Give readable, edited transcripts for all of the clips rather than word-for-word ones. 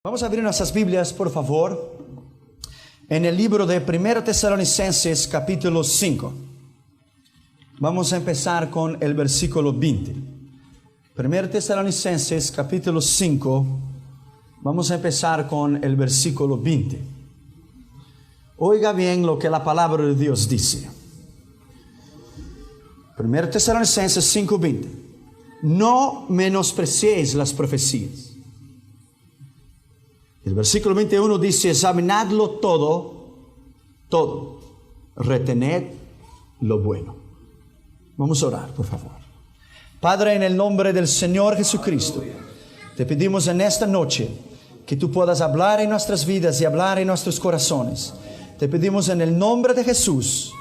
Vamos a abrir nuestras Biblias, por favor, en el libro de 1 Tesalonicenses, capítulo 5. Vamos a empezar con el versículo 20. 1 Tesalonicenses, capítulo 5. Vamos a empezar con el versículo 20. Oiga bien lo que la palabra de Dios dice. 1 Tesalonicenses 5:20. No menospreciéis las profecías. El versículo 21 dice: examinadlo todo, retened lo bueno. Vamos a orar, por favor. Padre, en el nombre del Señor Jesucristo, te pedimos en esta noche que tú puedas hablar en nuestras vidas y hablar en nuestros corazones. Te pedimos en el nombre de Jesús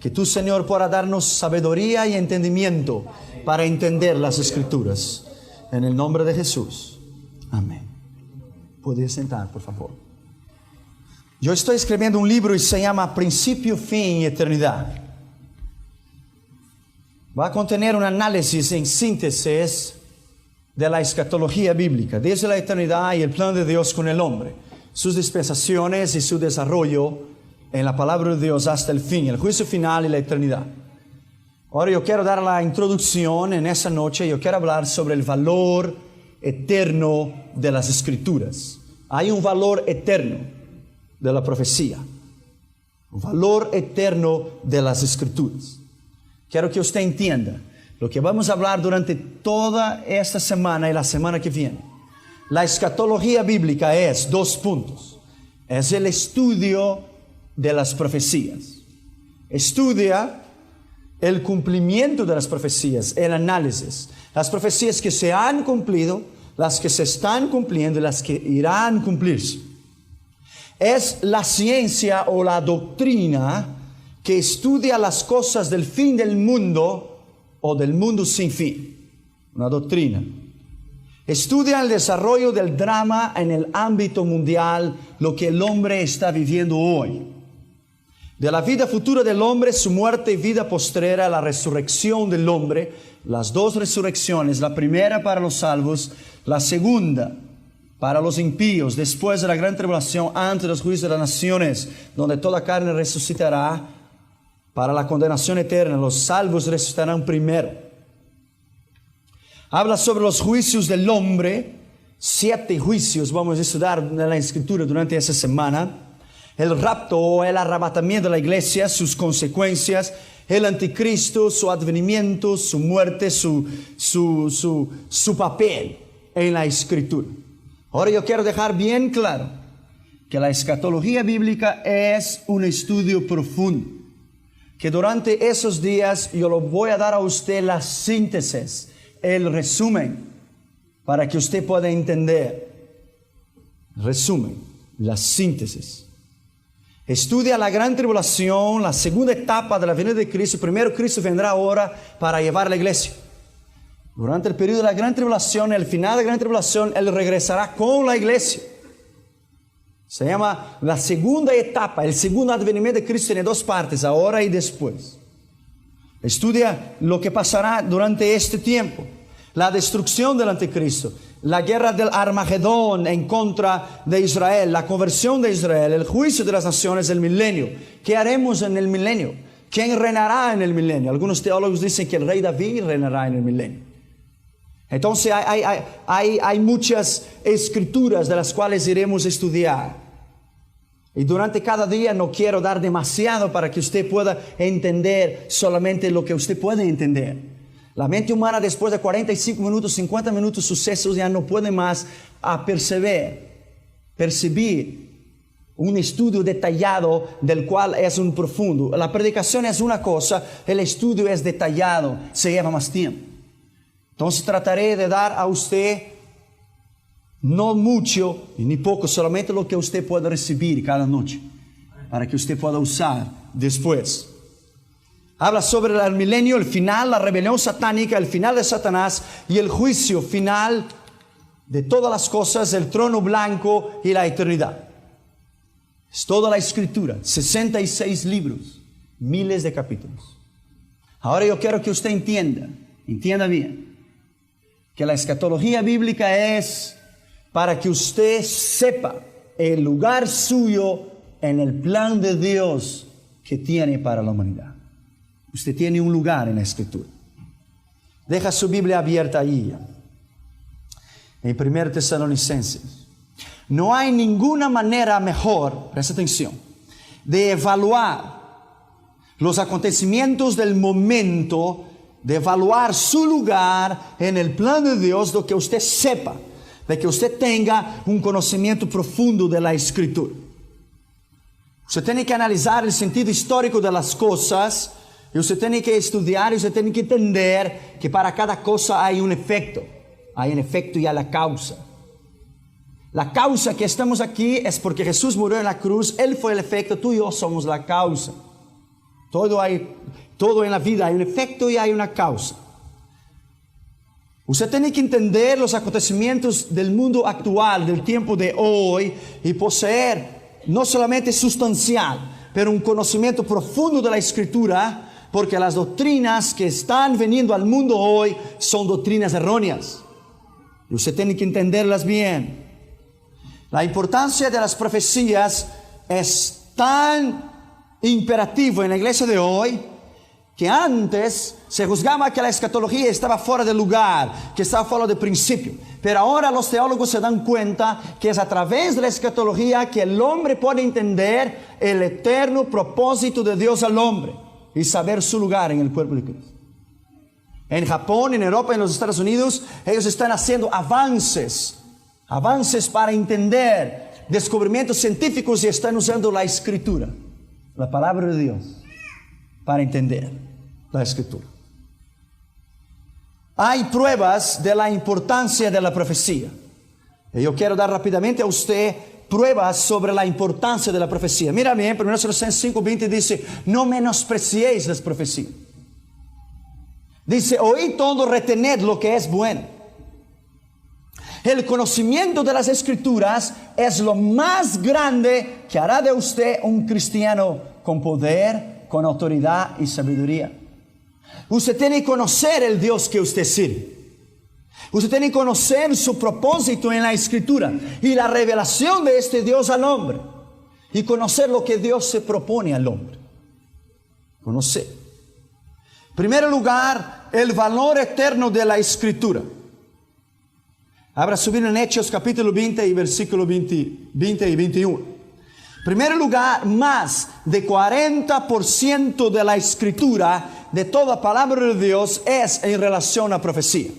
que tú, Señor, puedas darnos sabiduría y entendimiento para entender las Escrituras. En el nombre de Jesús. Amén. Podría sentar, por favor. Yo estoy escribiendo un libro y se llama Principio, Fin y Eternidad. Va a contener un análisis en síntesis de la escatología bíblica, desde la eternidad y el plan de Dios con el hombre, sus dispensaciones y su desarrollo en la palabra de Dios hasta el fin, el juicio final y la eternidad. Ahora yo quiero dar la introducción en esa noche. Yo quiero hablar sobre el valor eterno de las Escrituras. Hay un valor eterno de la profecía, un valor eterno de las Escrituras. Quiero que usted entienda lo que vamos a hablar durante toda esta semana y la semana que viene. La escatología bíblica es 2 puntos. Es el estudio de las profecías. Estudia el cumplimiento de las profecías, el análisis. Las profecías que se han cumplido, las que se están cumpliendo y las que irán a cumplirse. Es la ciencia o la doctrina que estudia las cosas del fin del mundo o del mundo sin fin. Una doctrina. Estudia el desarrollo del drama en el ámbito mundial, lo que el hombre está viviendo hoy. De la vida futura del hombre, su muerte y vida postrera, la resurrección del hombre, las 2 resurrecciones, la primera para los salvos, la segunda para los impíos, después de la gran tribulación, antes de los juicios de las naciones, donde toda carne resucitará para la condenación eterna. Los salvos resucitarán primero. Habla sobre los juicios del hombre, 7 juicios vamos a estudiar en la Escritura durante esa semana. El rapto o el arrebatamiento de la iglesia, sus consecuencias, el anticristo, su advenimiento, su muerte, su papel en la Escritura. Ahora yo quiero dejar bien claro que la escatología bíblica es un estudio profundo, que durante esos días yo lo voy a dar a usted la síntesis, el resumen, para que usted pueda entender. Resumen, la síntesis. Estudia la gran tribulación, la segunda etapa de la venida de Cristo. Primero Cristo vendrá ahora para llevar a la iglesia. Durante el periodo de la gran tribulación, el final de la gran tribulación, Él regresará con la iglesia. Se llama la segunda etapa, el segundo advenimiento de Cristo. Tiene 2 partes, ahora y después. Estudia lo que pasará durante este tiempo. La destrucción del anticristo, la guerra del Armagedón en contra de Israel, la conversión de Israel, el juicio de las naciones, el milenio. ¿Qué haremos en el milenio? ¿Quién reinará en el milenio? Algunos teólogos dicen que el rey David reinará en el milenio. Entonces hay muchas escrituras de las cuales iremos a estudiar. Y durante cada día no quiero dar demasiado para que usted pueda entender solamente lo que usted puede entender. La mente humana, después de 45 minutos, 50 minutos sucesos, ya no puede más percibir un estudio detallado del cual es un profundo. La predicación es una cosa, el estudio es detallado, se lleva más tiempo. Entonces trataré de dar a usted no mucho ni poco, solamente lo que usted puede recibir cada noche, para que usted pueda usar después. Habla sobre el milenio, el final, la rebelión satánica, el final de Satanás y el juicio final de todas las cosas, el trono blanco y la eternidad. Es toda la Escritura, 66 libros, miles de capítulos. Ahora yo quiero que usted entienda bien, que la escatología bíblica es para que usted sepa el lugar suyo en el plan de Dios que tiene para la humanidad. Usted tiene un lugar en la Escritura. Deja su Biblia abierta ahí, en 1 Tesalonicenses. No hay ninguna manera mejor, presta atención, de evaluar los acontecimientos del momento, de evaluar su lugar en el plan de Dios, de que usted sepa, de que usted tenga un conocimiento profundo de la Escritura. Usted tiene que analizar el sentido histórico de las cosas, y usted tiene que estudiar, y usted tiene que entender que para cada cosa hay un efecto. Hay un efecto y hay la causa. La causa que estamos aquí es porque Jesús murió en la cruz. Él fue el efecto, tú y yo somos la causa. Todo en la vida hay un efecto y hay una causa. Usted tiene que entender los acontecimientos del mundo actual, del tiempo de hoy, y poseer no solamente sustancial, pero un conocimiento profundo de la Escritura, porque las doctrinas que están veniendo al mundo hoy son doctrinas erróneas. Y usted tiene que entenderlas bien. La importancia de las profecías es tan imperativo en la iglesia de hoy, que antes se juzgaba que la escatología estaba fuera de lugar, que estaba fuera de principio. Pero ahora los teólogos se dan cuenta que es a través de la escatología que el hombre puede entender el eterno propósito de Dios al hombre y saber su lugar en el cuerpo de Cristo. En Japón, en Europa, en los Estados Unidos, ellos están haciendo avances para entender descubrimientos científicos, y están usando la Escritura, la palabra de Dios, para entender la Escritura. Hay pruebas de la importancia de la profecía. Y yo quiero dar rápidamente a usted pruebas sobre la importancia de la profecía. Mira bien, 1 Tesalonicenses 5:20 dice: no menospreciéis las profecías. Dice: oíd todo, retened lo que es bueno. El conocimiento de las Escrituras es lo más grande que hará de usted un cristiano con poder, con autoridad y sabiduría. Usted tiene que conocer el Dios que usted sirve. Usted tiene que conocer su propósito en la Escritura y la revelación de este Dios al hombre, y conocer lo que Dios se propone al hombre. Conocer. En primer lugar, el valor eterno de la Escritura. Abra su Biblia en Hechos capítulo 20 y versículo 20 y 21. En primer lugar, más de 40% de la Escritura, de toda palabra de Dios, es en relación a profecía.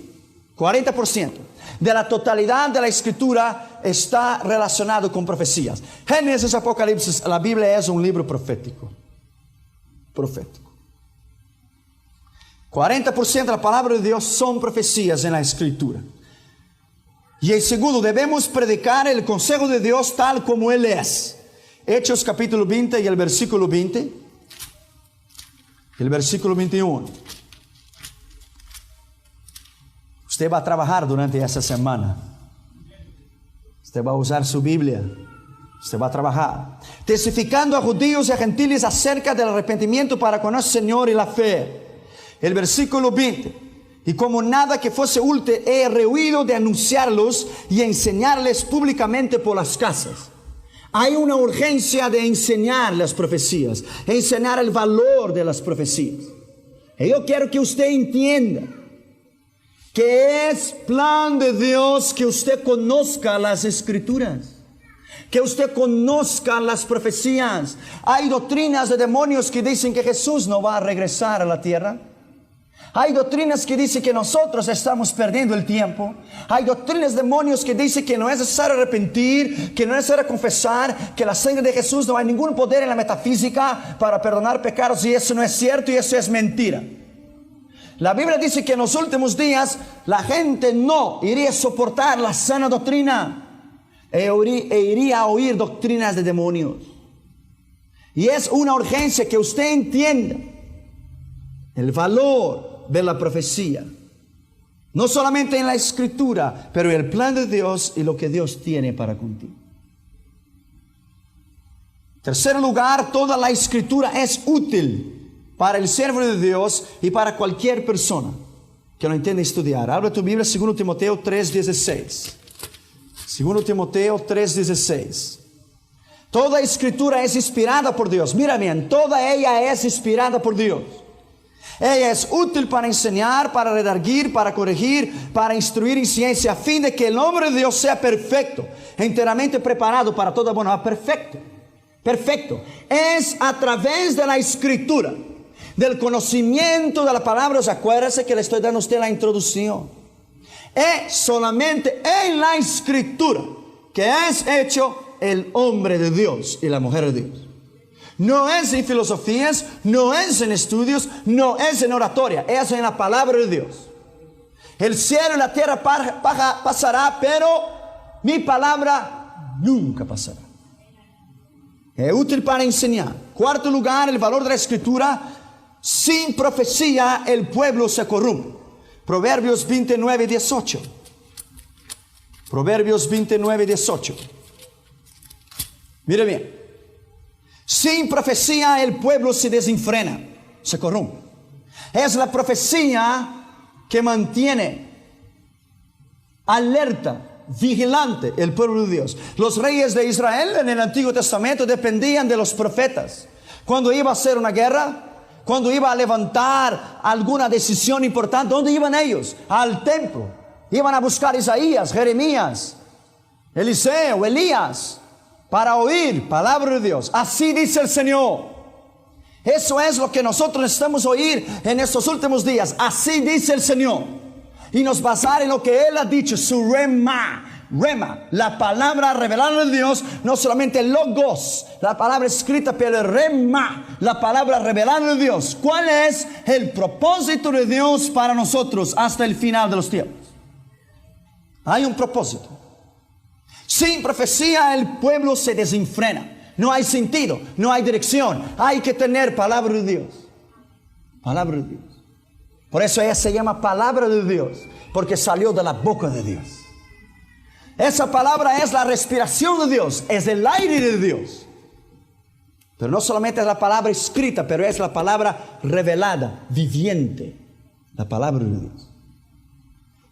40% de la totalidad de la Escritura está relacionado con profecías. Génesis, Apocalipsis, la Biblia es un libro profético. 40% de la palabra de Dios son profecías en la Escritura. Y en segundo, debemos predicar el consejo de Dios tal como Él es. Hechos capítulo 20 y el versículo 20. El versículo 21. Usted va a trabajar durante esa semana. Usted va a usar su Biblia. Usted va a trabajar. Testificando a judíos y a gentiles acerca del arrepentimiento para con el Señor y la fe. El versículo 20. Y como nada que fuese útil, he rehuido de anunciarlos y enseñarles públicamente por las casas. Hay una urgencia de enseñar las profecías, enseñar el valor de las profecías. Y yo quiero que usted entienda que es plan de Dios que usted conozca las Escrituras, que usted conozca las profecías. Hay doctrinas de demonios que dicen que Jesús no va a regresar a la tierra. Hay doctrinas que dicen que nosotros estamos perdiendo el tiempo. Hay doctrinas de demonios que dicen que no es necesario arrepentir, que no es necesario confesar, que la sangre de Jesús no hay ningún poder en la metafísica para perdonar pecados, y eso no es cierto y eso es mentira. La Biblia dice que en los últimos días la gente no iría a soportar la sana doctrina e iría a oír doctrinas de demonios. Y es una urgencia que usted entienda el valor de la profecía, no solamente en la Escritura, pero el plan de Dios y lo que Dios tiene para contigo. En tercer lugar, toda la Escritura es útil para el siervo de Dios y para cualquier persona que lo entienda estudiar. Abra tu Biblia, 2 Timoteo 3:16. 2 Timoteo 3:16. Toda escritura es inspirada por Dios. Mira bien, toda ella es inspirada por Dios. Ella es útil para enseñar, para redarguir, para corregir, para instruir en ciencia, a fin de que el hombre de Dios sea perfecto, enteramente preparado para toda buena obra. Perfecto, perfecto. Es a través de la escritura, del conocimiento de la palabra. Acuérdese que le estoy dando a usted la introducción. Es solamente en la escritura que es hecho el hombre de Dios y la mujer de Dios. No es en filosofías, no es en estudios, no es en oratoria, es en la palabra de Dios. El cielo y la tierra pasará, pero mi palabra nunca pasará. Es útil para enseñar. Cuarto lugar, el valor de la escritura. Sin profecía el pueblo se corrompe. Proverbios 29:18. Proverbios 29:18. Mire bien. Sin profecía el pueblo se desenfrena, se corrompe. Es la profecía que mantiene alerta, vigilante el pueblo de Dios. Los reyes de Israel en el Antiguo Testamento dependían de los profetas. Cuando iba a hacer una guerra, cuando iba a levantar alguna decisión importante, ¿dónde iban ellos? Al templo. Iban a buscar a Isaías, Jeremías, Eliseo, Elías, para oír palabra de Dios. Así dice el Señor. Eso es lo que nosotros necesitamos oír en estos últimos días. Así dice el Señor. Y nos basar en lo que Él ha dicho, su rema, la palabra revelada de Dios, no solamente logos, la palabra escrita, pero el rema, la palabra revelada de Dios. ¿Cuál es el propósito de Dios para nosotros hasta el final de los tiempos? Hay un propósito. Sin profecía el pueblo se desenfrena. No hay sentido, no hay dirección. Hay que tener palabra de Dios. Palabra de Dios. Por eso ella se llama palabra de Dios, porque salió de la boca de Dios. Esa palabra es la respiración de Dios, es el aire de Dios. Pero no solamente es la palabra escrita, pero es la palabra revelada, viviente. La palabra de Dios.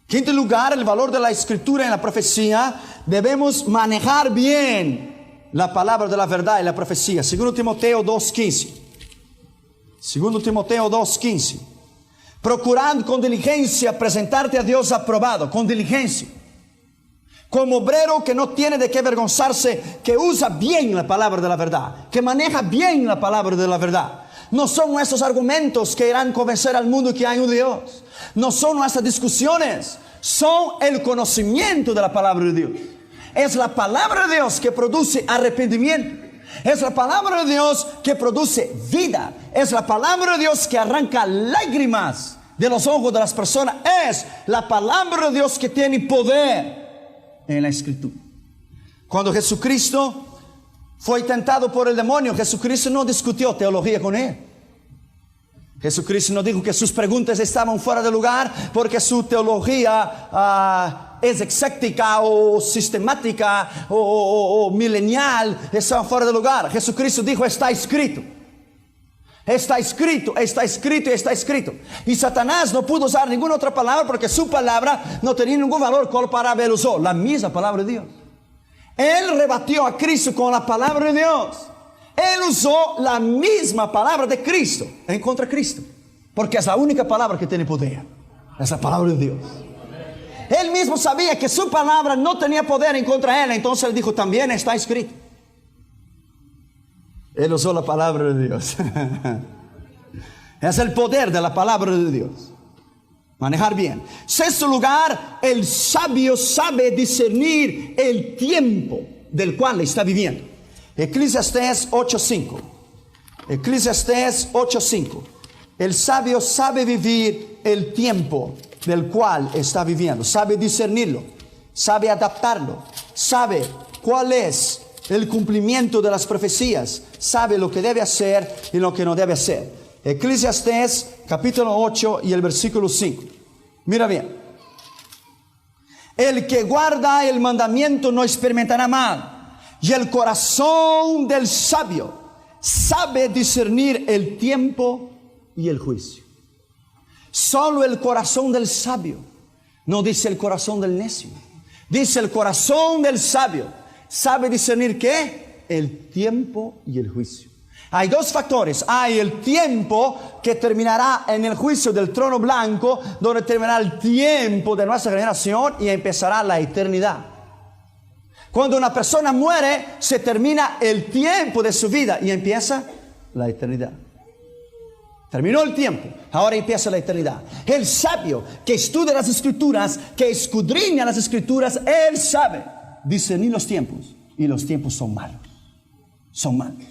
Quinto lugar, el valor de la escritura en la profecía. Debemos manejar bien la palabra de la verdad y la profecía. 2 Timoteo 2:15. 2 Timoteo 2:15. Procurad con diligencia presentarte a Dios aprobado, con diligencia, como obrero que no tiene de qué avergonzarse, que usa bien la palabra de la verdad, que maneja bien la palabra de la verdad. No son nuestros argumentos que irán a convencer al mundo que hay un Dios. No son nuestras discusiones. Son el conocimiento de la palabra de Dios. Es la palabra de Dios que produce arrepentimiento. Es la palabra de Dios que produce vida. Es la palabra de Dios que arranca lágrimas de los ojos de las personas. Es la palabra de Dios que tiene poder en la escritura. Cuando Jesucristo fue tentado por el demonio, Jesucristo no discutió teología con él. Jesucristo no dijo que sus preguntas estaban fuera de lugar porque su teología es exéctica o sistemática o milenial, estaba fuera de lugar. Jesucristo dijo: está escrito. Está escrito, está escrito, está escrito. Y Satanás no pudo usar ninguna otra palabra porque su palabra no tenía ningún valor. ¿Cuál palabra él usó? La misma palabra de Dios. Él rebatió a Cristo con la palabra de Dios. Él usó la misma palabra de Cristo en contra de Cristo, porque es la única palabra que tiene poder. Es la palabra de Dios. Él mismo sabía que su palabra no tenía poder en contra de él, entonces él dijo: también está escrito. Él usó la palabra de Dios. Es el poder de la palabra de Dios. Manejar bien. Sexto lugar, el sabio sabe discernir el tiempo del cual está viviendo. Eclesiastés 8:5. Eclesiastés 8:5. El sabio sabe vivir el tiempo del cual está viviendo. Sabe discernirlo. Sabe adaptarlo. Sabe cuál es el cumplimiento de las profecías. Sabe lo que debe hacer y lo que no debe hacer. Eclesiastés capítulo 8 y el versículo 5. Mira bien. El que guarda el mandamiento no experimentará mal. Y el corazón del sabio sabe discernir el tiempo y el juicio. Solo el corazón del sabio, no dice el corazón del necio. Dice, el corazón del sabio sabe discernir ¿qué? El tiempo y el juicio. Hay dos factores. Hay el tiempo que terminará en el juicio del trono blanco, donde terminará el tiempo de nuestra generación y empezará la eternidad. Cuando una persona muere, se termina el tiempo de su vida y empieza la eternidad. Terminó el tiempo, ahora empieza la eternidad. El sabio que estudia las escrituras, que escudriña las escrituras, él sabe discernir los tiempos, y los tiempos son malos. Son malos.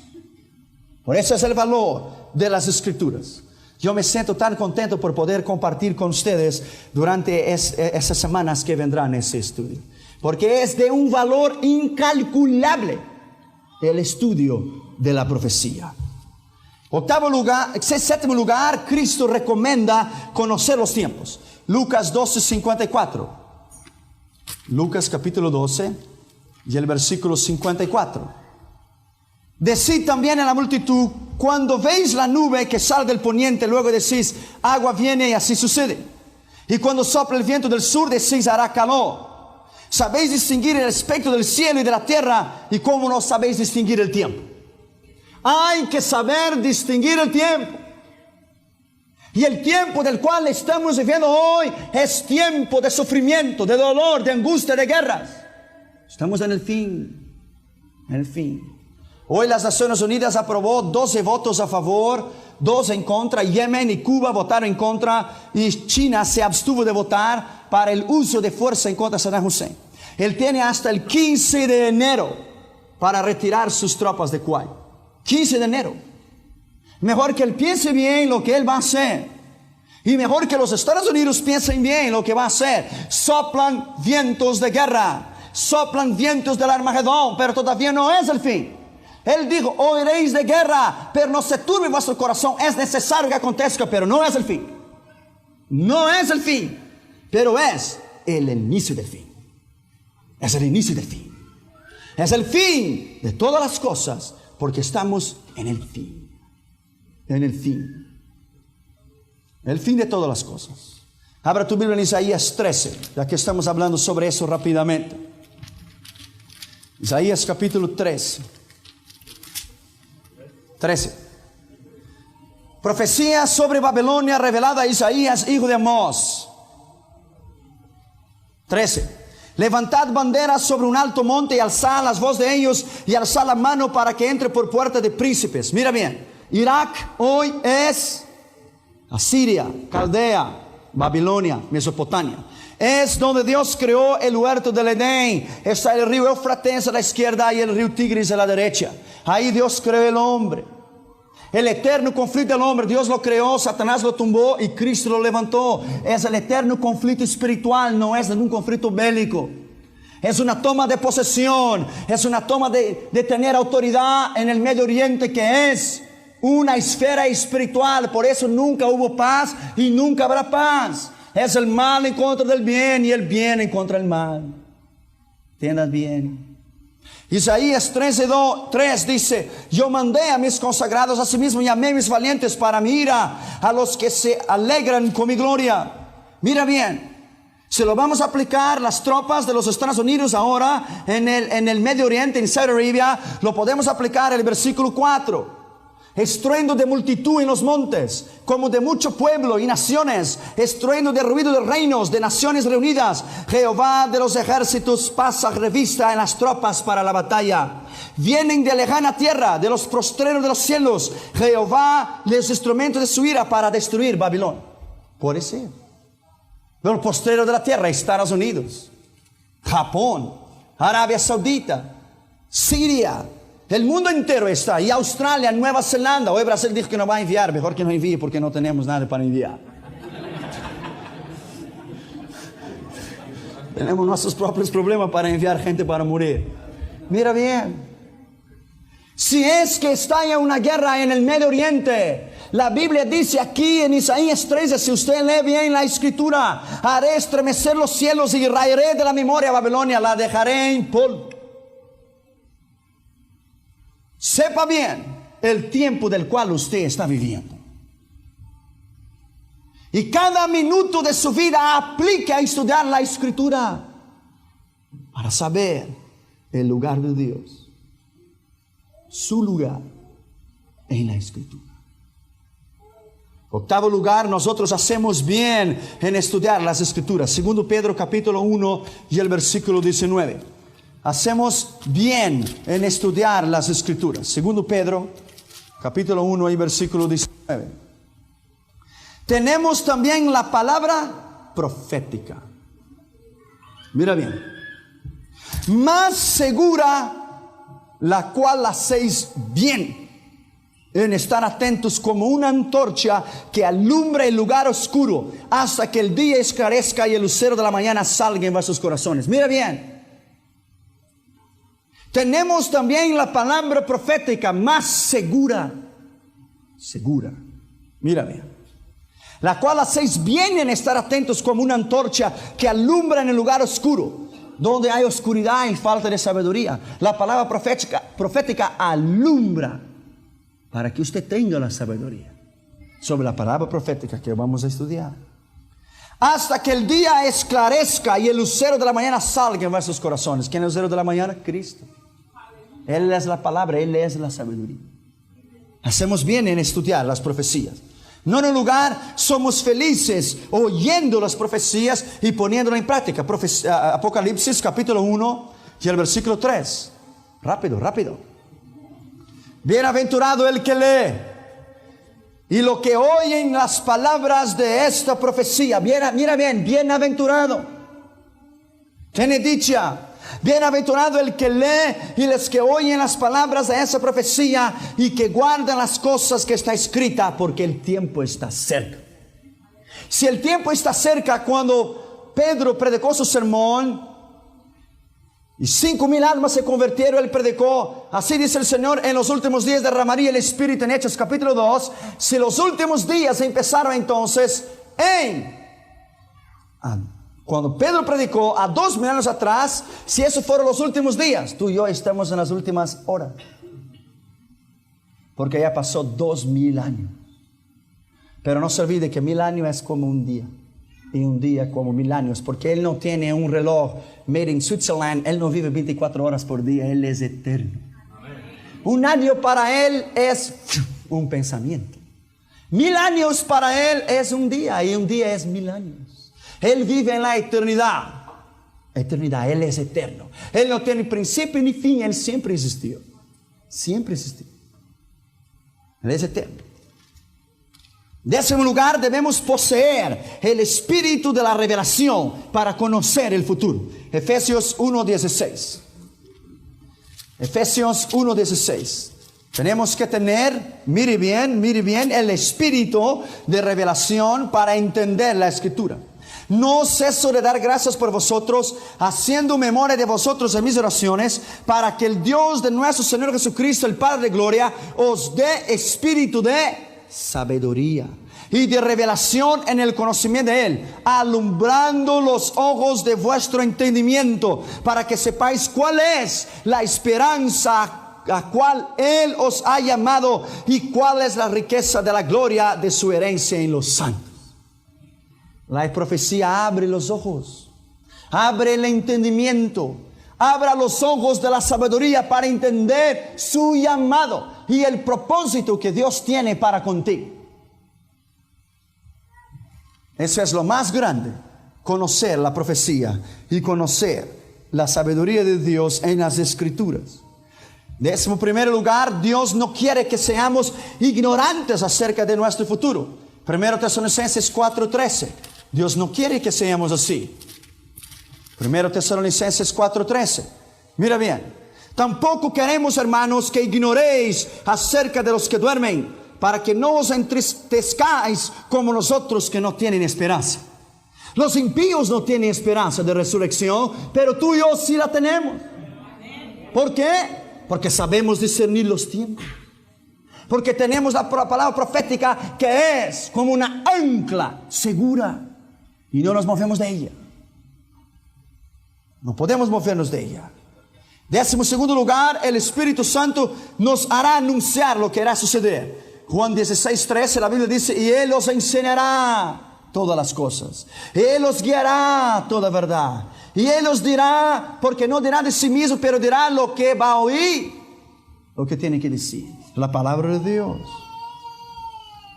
Por eso es el valor de las escrituras. Yo me siento tan contento por poder compartir con ustedes durante esas semanas que vendrán ese estudio. Porque es de un valor incalculable el estudio de la profecía. Séptimo lugar, Cristo recomienda conocer los tiempos. Lucas 12:54. Lucas capítulo 12 y el versículo 54. Decid también a la multitud, cuando veis la nube que sale del poniente, luego decís, agua viene, y así sucede. Y cuando sopla el viento del sur, decís, hará calor. Sabéis distinguir el aspecto del cielo y de la tierra, y cómo no sabéis distinguir el tiempo. Hay que saber distinguir el tiempo. Y el tiempo del cual estamos viviendo hoy es tiempo de sufrimiento, de dolor, de angustia, de guerras. Estamos en el fin. En el fin. Hoy las Naciones Unidas aprobó 12 votos a favor, 2 en contra. Yemen y Cuba votaron en contra, y China se abstuvo de votar para el uso de fuerza en contra de Saddam Hussein. Él tiene hasta el 15 de enero para retirar sus tropas de Kuwait. 15 de enero. Mejor que él piense bien lo que él va a hacer. Y mejor que los Estados Unidos piensen bien lo que va a hacer. Soplan vientos de guerra. Soplan vientos del Armagedón, pero todavía no es el fin. Él dijo, oiréis de guerra, pero no se turbe vuestro corazón. Es necesario que acontezca, pero no es el fin. No es el fin, pero es el inicio del fin. Es el inicio del fin. Es el fin de todas las cosas, porque estamos en el fin. En el fin. El fin de todas las cosas. Abra tu Biblia en Isaías 13, ya que estamos hablando sobre eso rápidamente. Isaías capítulo 13. Profecía sobre Babilonia revelada a Isaías, hijo de Amós. 13. Levantad banderas sobre un alto monte y alzad las voces de ellos y alzad la mano para que entre por puerta de príncipes. Mira bien, Irak hoy es Asiria, Caldea, Babilonia, Mesopotamia. Es donde Dios creó el huerto del Edén. Está el río Éufrates a la izquierda y el río Tigris a la derecha. Ahí Dios creó el hombre. El eterno conflicto del hombre, Dios lo creó, Satanás lo tumbó y Cristo lo levantó. Es el eterno conflicto espiritual, no es ningún conflicto bélico. Es una toma de posesión, es una toma de tener autoridad en el Medio Oriente, que es una esfera espiritual. Por eso nunca hubo paz y nunca habrá paz. Es el mal en contra del bien y el bien en contra del mal. Entiendan bien. Isaías 13:3 dice, yo mandé a mis consagrados, asimismo llamé a mis valientes para mi ira, a los que se alegran con mi gloria. Mira bien, si lo vamos a aplicar las tropas de los Estados Unidos ahora en el Medio Oriente, en Saudi Arabia, lo podemos aplicar en el versículo 4. Estruendo de multitud en los montes, como de mucho pueblo y naciones, estruendo de ruido de reinos, de naciones reunidas. Jehová de los ejércitos pasa revista en las tropas para la batalla. Vienen de lejana tierra, de los postreros de los cielos. Jehová los instrumentos de su ira para destruir Babilonia. Puede ser. Los postreros de la tierra, Estados Unidos, Japón, Arabia Saudita, Siria. El mundo entero está, y Australia, Nueva Zelanda. Hoy Brasil dijo que no va a enviar, mejor que no envíe porque no tenemos nada para enviar. Tenemos nuestros propios problemas para enviar gente para morir. Mira bien, si es que estalla una guerra en el Medio Oriente, la Biblia dice aquí en Isaías 13, si usted lee bien la escritura, haré estremecer los cielos y raeré de la memoria a Babilonia, la dejaré en polvo. Sepa bien el tiempo del cual usted está viviendo. Y cada minuto de su vida aplique a estudiar la escritura. para saber el lugar de Dios, su lugar en la Escritura. Octavo lugar, nosotros hacemos bien en estudiar las Escrituras. Segundo Pedro capítulo 1 y el versículo 19. Hacemos bien en estudiar las Escrituras. Segundo Pedro capítulo 1 y versículo 19. Tenemos también la palabra profética. Mira bien. Más segura, la cual hacéis bien en estar atentos como una antorcha que alumbra el lugar oscuro hasta que el día esclarezca y el lucero de la mañana salga en vuestros corazones. Mira bien. Tenemos también la palabra profética más segura. Segura. Mira bien. La cual hacéis bien en estar atentos como una antorcha que alumbra en el lugar oscuro, donde hay oscuridad y falta de sabiduría. La palabra profética alumbra para que usted tenga la sabiduría sobre la palabra profética que vamos a estudiar. Hasta que el día esclarezca y el lucero de la mañana salga en vuestros corazones. ¿Quién es el lucero de la mañana? Cristo. Él es la palabra, Él es la sabiduría. Hacemos bien en estudiar las profecías. No en un lugar, somos felices oyendo las profecías y poniéndolas en práctica. Apocalipsis capítulo 1 y el versículo 3. Rápido, rápido. Bienaventurado el que lee y lo que oyen las palabras de esta profecía. Mira bien, bienaventurado. Tiene dicha. Bienaventurado el que lee y los que oyen las palabras de esa profecía y que guardan las cosas que está escrita, porque el tiempo está cerca. Si el tiempo está cerca, cuando Pedro predicó su sermón y 5,000 almas se convirtieron, él predicó: así dice el Señor, en los últimos días derramaría el Espíritu, en Hechos capítulo 2. Si los últimos días empezaron entonces cuando Pedro predicó a 2,000 años atrás, si esos fueron los últimos días, tú y yo estamos en las últimas horas, porque ya pasó 2,000 años. Pero no se olvide que 1,000 años es como un día, y un día como 1,000 años, porque Él no tiene un reloj made in Switzerland. Él no vive 24 horas por día, Él es eterno. Un año para Él es un pensamiento. 1,000 años para Él es un día, y un día es 1,000 años. Él vive en la eternidad. Eternidad, Él es eterno. Él no tiene principio ni fin, Él siempre existió. Siempre existió. Él es eterno. De ese lugar debemos poseer el espíritu de la revelación para conocer el futuro. Efesios 1:16. Efesios 1:16. Tenemos que tener, mire bien, el espíritu de revelación para entender la Escritura. No ceso de dar gracias por vosotros, haciendo memoria de vosotros en mis oraciones, para que el Dios de nuestro Señor Jesucristo, el Padre de gloria, os dé espíritu de sabiduría y de revelación en el conocimiento de Él, alumbrando los ojos de vuestro entendimiento, para que sepáis cuál es la esperanza a cual Él os ha llamado y cuál es la riqueza de la gloria de su herencia en los santos. La profecía abre los ojos, abre el entendimiento, abra los ojos de la sabiduría para entender su llamado y el propósito que Dios tiene para contigo. Eso es lo más grande, conocer la profecía y conocer la sabiduría de Dios en las Escrituras. En 11º lugar, Dios no quiere que seamos ignorantes acerca de nuestro futuro. 1 Tesalonicenses 4:13. Dios no quiere que seamos así. 1 Tesalonicenses 4:13. Mira bien. Tampoco queremos, hermanos, que ignoréis acerca de los que duermen, para que no os entristezcáis como nosotros que no tienen esperanza. Los impíos no tienen esperanza de resurrección, pero tú y yo sí la tenemos. ¿Por qué? Porque sabemos discernir los tiempos. Porque tenemos la palabra profética que es como una ancla segura y no nos movemos de ella. No podemos movernos de ella. 12º lugar, el Espíritu Santo nos hará anunciar lo que hará suceder. Juan 16:13, la Biblia dice: y Él os enseñará todas las cosas. Él os guiará a toda verdad. Y Él os dirá, porque no dirá de sí mismo, pero dirá lo que va a oír, lo que tiene que decir. La palabra de Dios.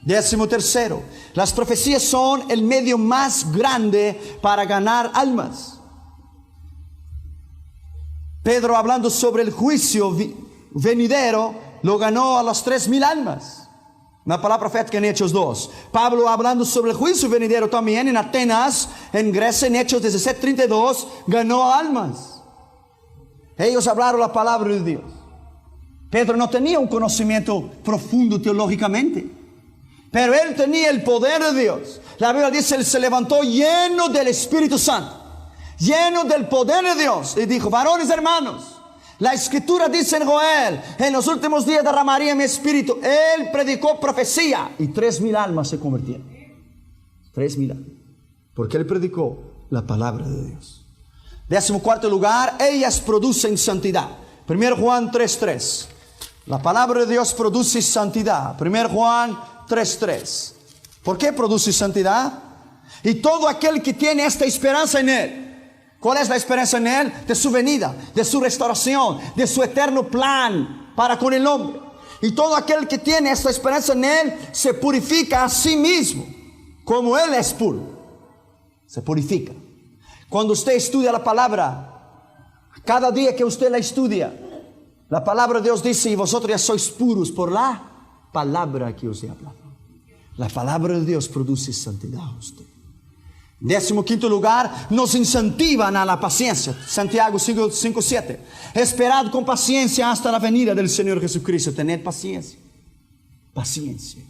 13. Las profecías son el medio más grande para ganar almas. Pedro, hablando sobre el juicio venidero, lo ganó a las 3,000 almas. Una palabra profética en Hechos 2. Pablo, hablando sobre el juicio venidero también en Atenas, en Grecia, en Hechos 17:32, ganó almas. Ellos hablaron la palabra de Dios. Pedro no tenía un conocimiento profundo teológicamente, pero él tenía el poder de Dios. La Biblia dice, él se levantó lleno del Espíritu Santo, lleno del poder de Dios, y dijo: varones hermanos, la Escritura dice en Joel, en los últimos días derramaría mi espíritu. Él predicó profecía y 3,000 almas se convirtieron. 3,000 almas, porque él predicó la palabra de Dios. 14 lugar, ellas producen santidad. 1 Juan 3:3. La palabra de Dios produce santidad. 1 Juan 3:3. ¿Por qué produce santidad? Y todo aquel que tiene esta esperanza en Él. ¿Cuál es la esperanza en Él? De su venida, de su restauración, de su eterno plan para con el hombre. Y todo aquel que tiene esta esperanza en Él se purifica a sí mismo, como Él es puro. Se purifica. Cuando usted estudia la palabra, cada día que usted la estudia, la palabra de Dios dice: y vosotros ya sois puros por la palabra que os he hablado. La palabra de Dios produce santidad a usted. 15 lugar, nos incentivan a la paciencia. Santiago 5:7. Esperad con paciencia hasta la venida del Señor Jesucristo. Tened paciencia. Paciencia.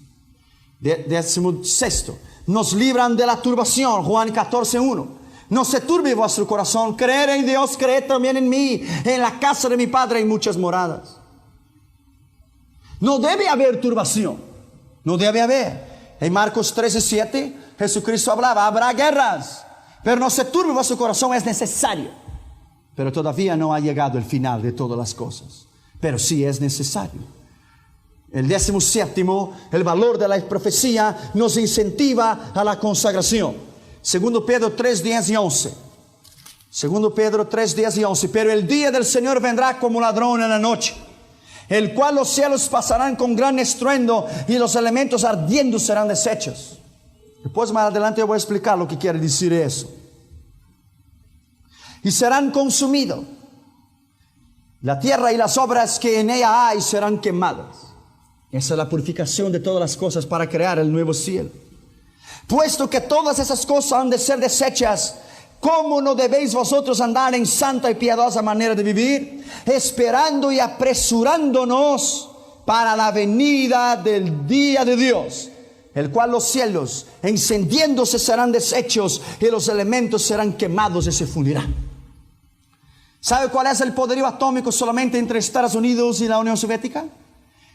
16. Nos libran de la turbación. Juan 14:1. No se turbe vuestro corazón. Creer en Dios, creed también en mí. En la casa de mi Padre hay muchas moradas. No debe haber turbación. No debe haber. En Marcos 13:7, Jesucristo hablaba: habrá guerras, pero no se turbe vuestro corazón, es necesario. Pero todavía no ha llegado el final de todas las cosas. Pero sí es necesario. El 17, el valor de la profecía nos incentiva a la consagración. 2 Pedro 3:10 y 11. 2 Pedro 3:10 y 11. Pero el día del Señor vendrá como ladrón en la noche, el cual los cielos pasarán con gran estruendo y los elementos ardiendo serán deshechos. Después más adelante yo voy a explicar lo que quiere decir eso. Y serán consumidos. La tierra y las obras que en ella hay serán quemadas. Esa es la purificación de todas las cosas para crear el nuevo cielo. Puesto que todas esas cosas han de ser deshechas, ¿cómo no debéis vosotros andar en santa y piadosa manera de vivir, esperando y apresurándonos para la venida del día de Dios, el cual los cielos encendiéndose serán deshechos y los elementos serán quemados y se fundirán? ¿Sabe cuál es el poderío atómico solamente entre Estados Unidos y la Unión Soviética?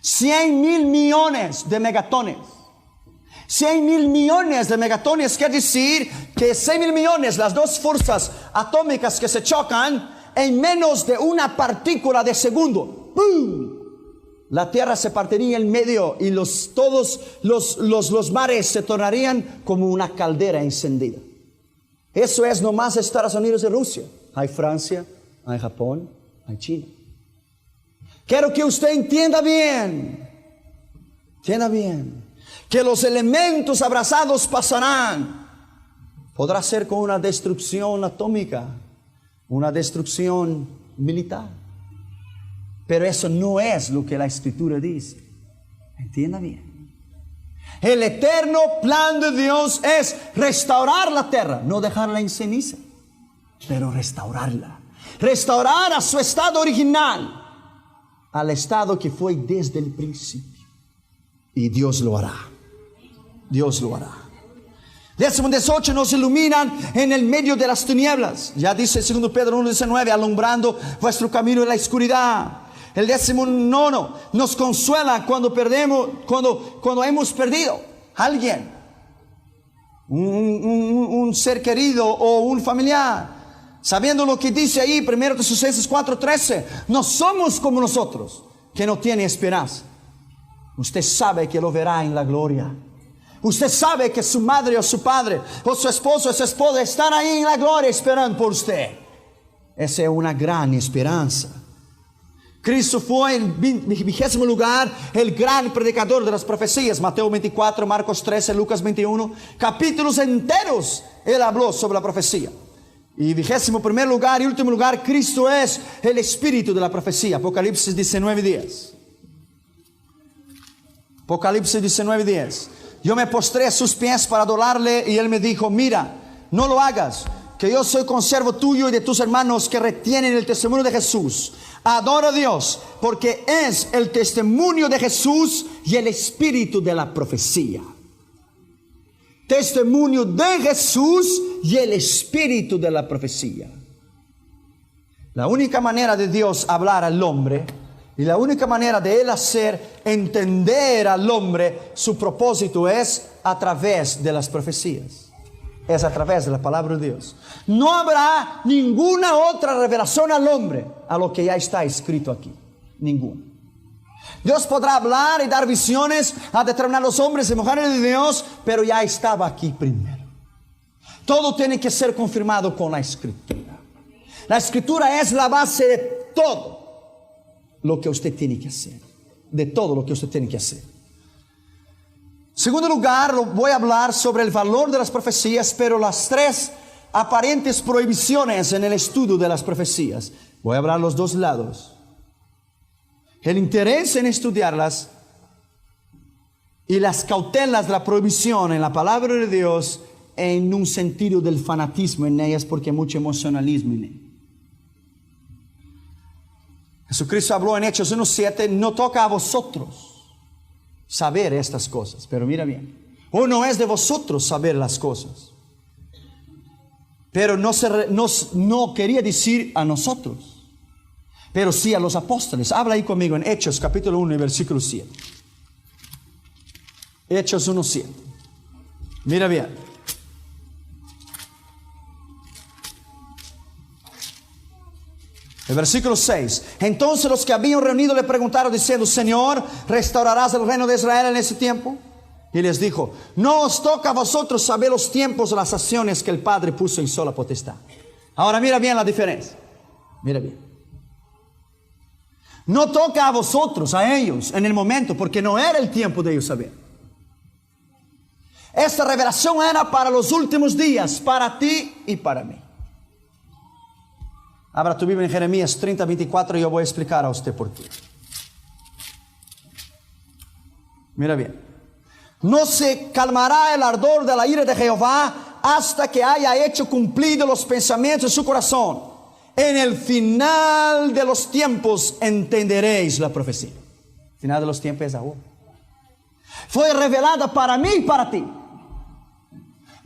100,000 millones de megatones. 100,000 millones de megatones quiere decir que 100,000 millones, las dos fuerzas atómicas que se chocan, en menos de una partícula de segundo, ¡pum!, la tierra se partiría en medio y todos los mares se tornarían como una caldera encendida. Eso es nomás Estados Unidos y Rusia. Hay Francia, hay Japón, hay China. Quiero que usted entienda bien, que los elementos abrazados pasarán. Podrá ser con una destrucción atómica, una destrucción militar, pero eso no es lo que la Escritura dice. Entienda bien. El eterno plan de Dios es restaurar la tierra, no dejarla en ceniza, pero restaurarla. Restaurar a su estado original, al estado que fue desde el principio. Y Dios lo hará. Dios lo hará. 18 nos iluminan en el medio de las tinieblas. Ya dice 2 Pedro 1:19, alumbrando vuestro camino en la oscuridad. El 19 nos consuela cuando hemos perdido a alguien, un ser querido o un familiar. Sabiendo lo que dice ahí 1 Tesalonicenses 4:13, no somos como nosotros, que no tiene esperanza. Usted sabe que lo verá en la gloria. Usted sabe que su madre o su padre o su esposo o su esposa están ahí en la gloria esperando por usted. Esa es una gran esperanza. Cristo fue en 20º lugar el gran predicador de las profecías. Mateo 24, Marcos 13, Lucas 21. Capítulos enteros Él habló sobre la profecía. Y 21º lugar y último lugar, Cristo es el espíritu de la profecía. Apocalipsis 19:10. Apocalipsis 19:10. Yo me postré a sus pies para adorarle y Él me dijo, mira, no lo hagas, que yo soy consiervo tuyo y de tus hermanos que retienen el testimonio de Jesús. Adora a Dios, porque es el testimonio de Jesús y el espíritu de la profecía. Testimonio de Jesús y el espíritu de la profecía. La única manera de Dios hablar al hombre y la única manera de Él hacer entender al hombre su propósito es a través de las profecías. Es a través de la palabra de Dios. No habrá ninguna otra revelación al hombre a lo que ya está escrito aquí. Ninguna. Dios podrá hablar y dar visiones a determinados hombres y mujeres de Dios, pero ya estaba aquí primero. Todo tiene que ser confirmado con la Escritura. La Escritura es la base de todo lo que usted tiene que hacer. De todo lo que usted tiene que hacer. En segundo lugar, voy a hablar sobre el valor de las profecías, pero las tres aparentes prohibiciones en el estudio de las profecías. Voy a hablar los dos lados. El interés en estudiarlas y las cautelas de la prohibición en la palabra de Dios en un sentido del fanatismo en ellas, porque hay mucho emocionalismo en ellas. Jesucristo habló en Hechos 1:7, no toca a vosotros saber estas cosas, pero mira bien, o no es de vosotros saber las cosas, pero no quería decir a nosotros, pero sí a los apóstoles. Habla ahí conmigo en Hechos capítulo 1 y versículo 7. Hechos 1:7. Mira bien. El versículo 6. Entonces los que habían reunido le preguntaron diciendo, Señor, ¿restaurarás el reino de Israel en ese tiempo? Y les dijo, no os toca a vosotros saber los tiempos o las acciones que el Padre puso en sola potestad. Ahora mira bien la diferencia. Mira bien. No toca a vosotros, a ellos, en el momento, porque no era el tiempo de ellos saber. Esta revelación era para los últimos días, para ti y para mí. Abra tu Biblia en Jeremías 30:24 y yo voy a explicar a usted por qué. Mira bien. No se calmará el ardor de la ira de Jehová hasta que haya hecho cumplidos los pensamientos de su corazón. En el final de los tiempos entenderéis la profecía. El final de los tiempos es ahora. Fue revelada para mí y para ti.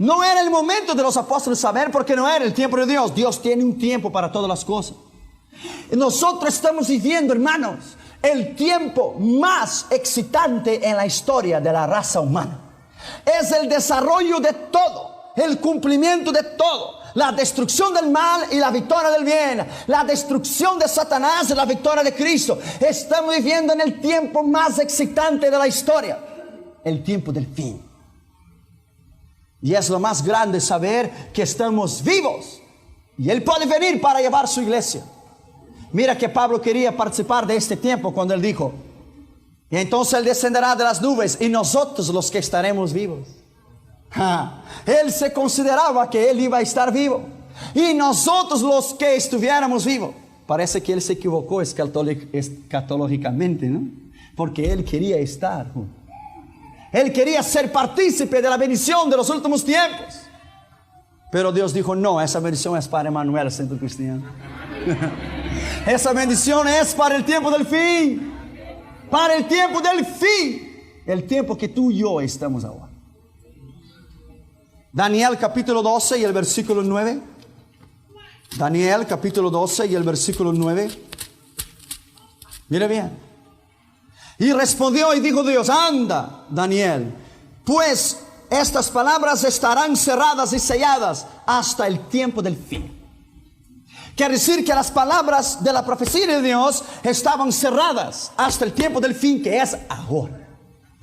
No era el momento de los apóstoles saber, porque no era el tiempo de Dios. Dios tiene un tiempo para todas las cosas. Nosotros estamos viviendo, hermanos, el tiempo más excitante en la historia de la raza humana. Es el desarrollo de todo, el cumplimiento de todo, la destrucción del mal y la victoria del bien, la destrucción de Satanás y la victoria de Cristo. Estamos viviendo en el tiempo más excitante de la historia, el tiempo del fin. Y es lo más grande saber que estamos vivos y Él puede venir para llevar su iglesia. Mira que Pablo quería participar de este tiempo cuando él dijo, y entonces Él descenderá de las nubes y nosotros los que estaremos vivos. Él se consideraba que Él iba a estar vivo y nosotros los que estuviéramos vivos. Parece que Él se equivocó escatológicamente, ¿no? Porque Él quería estar junto. Él quería ser partícipe de la bendición de los últimos tiempos. Pero Dios dijo, no, esa bendición es para Emmanuel, Centro Cristiano. Esa bendición es para el tiempo del fin. Para el tiempo del fin. El tiempo que tú y yo estamos ahora. Daniel capítulo 12 y el versículo 9. Daniel capítulo 12 y el versículo 9. Mira bien. Y respondió y dijo Dios, anda, Daniel, pues estas palabras estarán cerradas y selladas hasta el tiempo del fin. Quiere decir que las palabras de la profecía de Dios estaban cerradas hasta el tiempo del fin, que es ahora.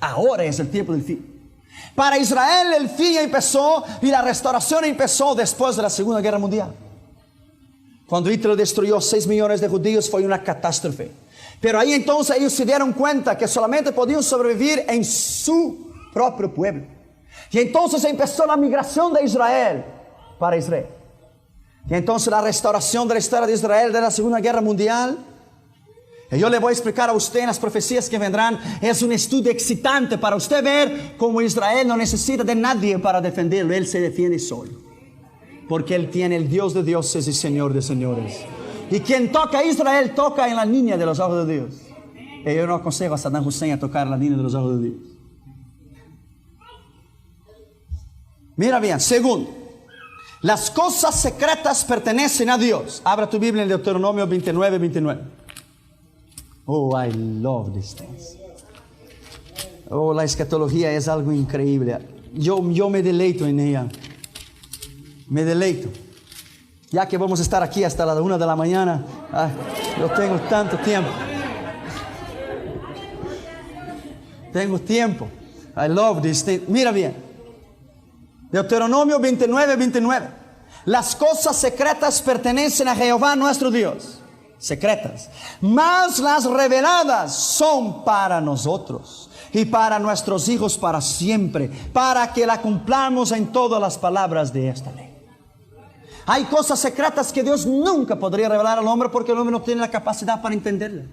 Ahora es el tiempo del fin. Para Israel el fin empezó y la restauración empezó después de la Segunda Guerra Mundial. Cuando Hitler destruyó 6 millones de judíos fue una catástrofe. Pero ahí entonces ellos se dieron cuenta que solamente podían sobrevivir en su propio pueblo. Y entonces empezó la migración de Israel para Israel. Y entonces la restauración de la historia de Israel de la Segunda Guerra Mundial. Y yo le voy a explicar a usted en las profecías que vendrán. Es un estudio excitante para usted ver cómo Israel no necesita de nadie para defenderlo. Él se defiende solo. Porque Él tiene el Dios de dioses y Señor de señores. Y quien toca a Israel toca en la línea de los ojos de Dios. Y yo no aconsejo a Saddam Hussein a tocar la línea de los ojos de Dios. Mira bien, segundo, las cosas secretas pertenecen a Dios. Abra tu Biblia en Deuteronomio 29, 29. Oh, I love these things. Oh, la escatología es algo increíble. Yo me deleito en ella. Me deleito. Ya que vamos a estar aquí hasta la 1 de la mañana, yo tengo tanto tiempo. Tengo tiempo. I love these things. Mira bien. Deuteronomio 29, 29. Las cosas secretas pertenecen a Jehová nuestro Dios. Secretas. Mas las reveladas son para nosotros y para nuestros hijos para siempre, para que la cumplamos en todas las palabras de esta ley. Hay cosas secretas que Dios nunca podría revelar al hombre porque el hombre no tiene la capacidad para entenderla.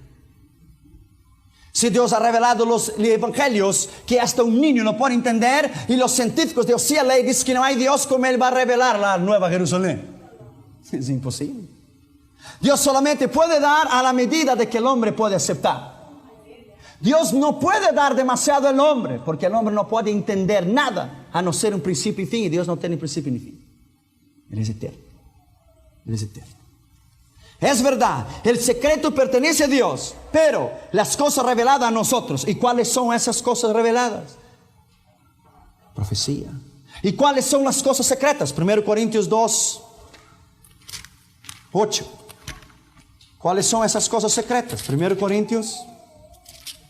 Si Dios ha revelado los evangelios que hasta un niño no puede entender, y los científicos de UCLA dicen que no hay Dios, como Él va a revelar la Nueva Jerusalén. Es imposible. Dios solamente puede dar a la medida de que el hombre puede aceptar. Dios no puede dar demasiado al hombre, porque el hombre no puede entender nada, a no ser un principio y fin, y Dios no tiene principio ni fin. Él es eterno. Él es eterno. Es verdad, el secreto pertenece a Dios, pero las cosas reveladas a nosotros. ¿Y cuáles son esas cosas reveladas? Profecía. ¿Y cuáles son las cosas secretas? 1 Corintios 2, 8. ¿Cuáles son esas cosas secretas? 1 Corintios,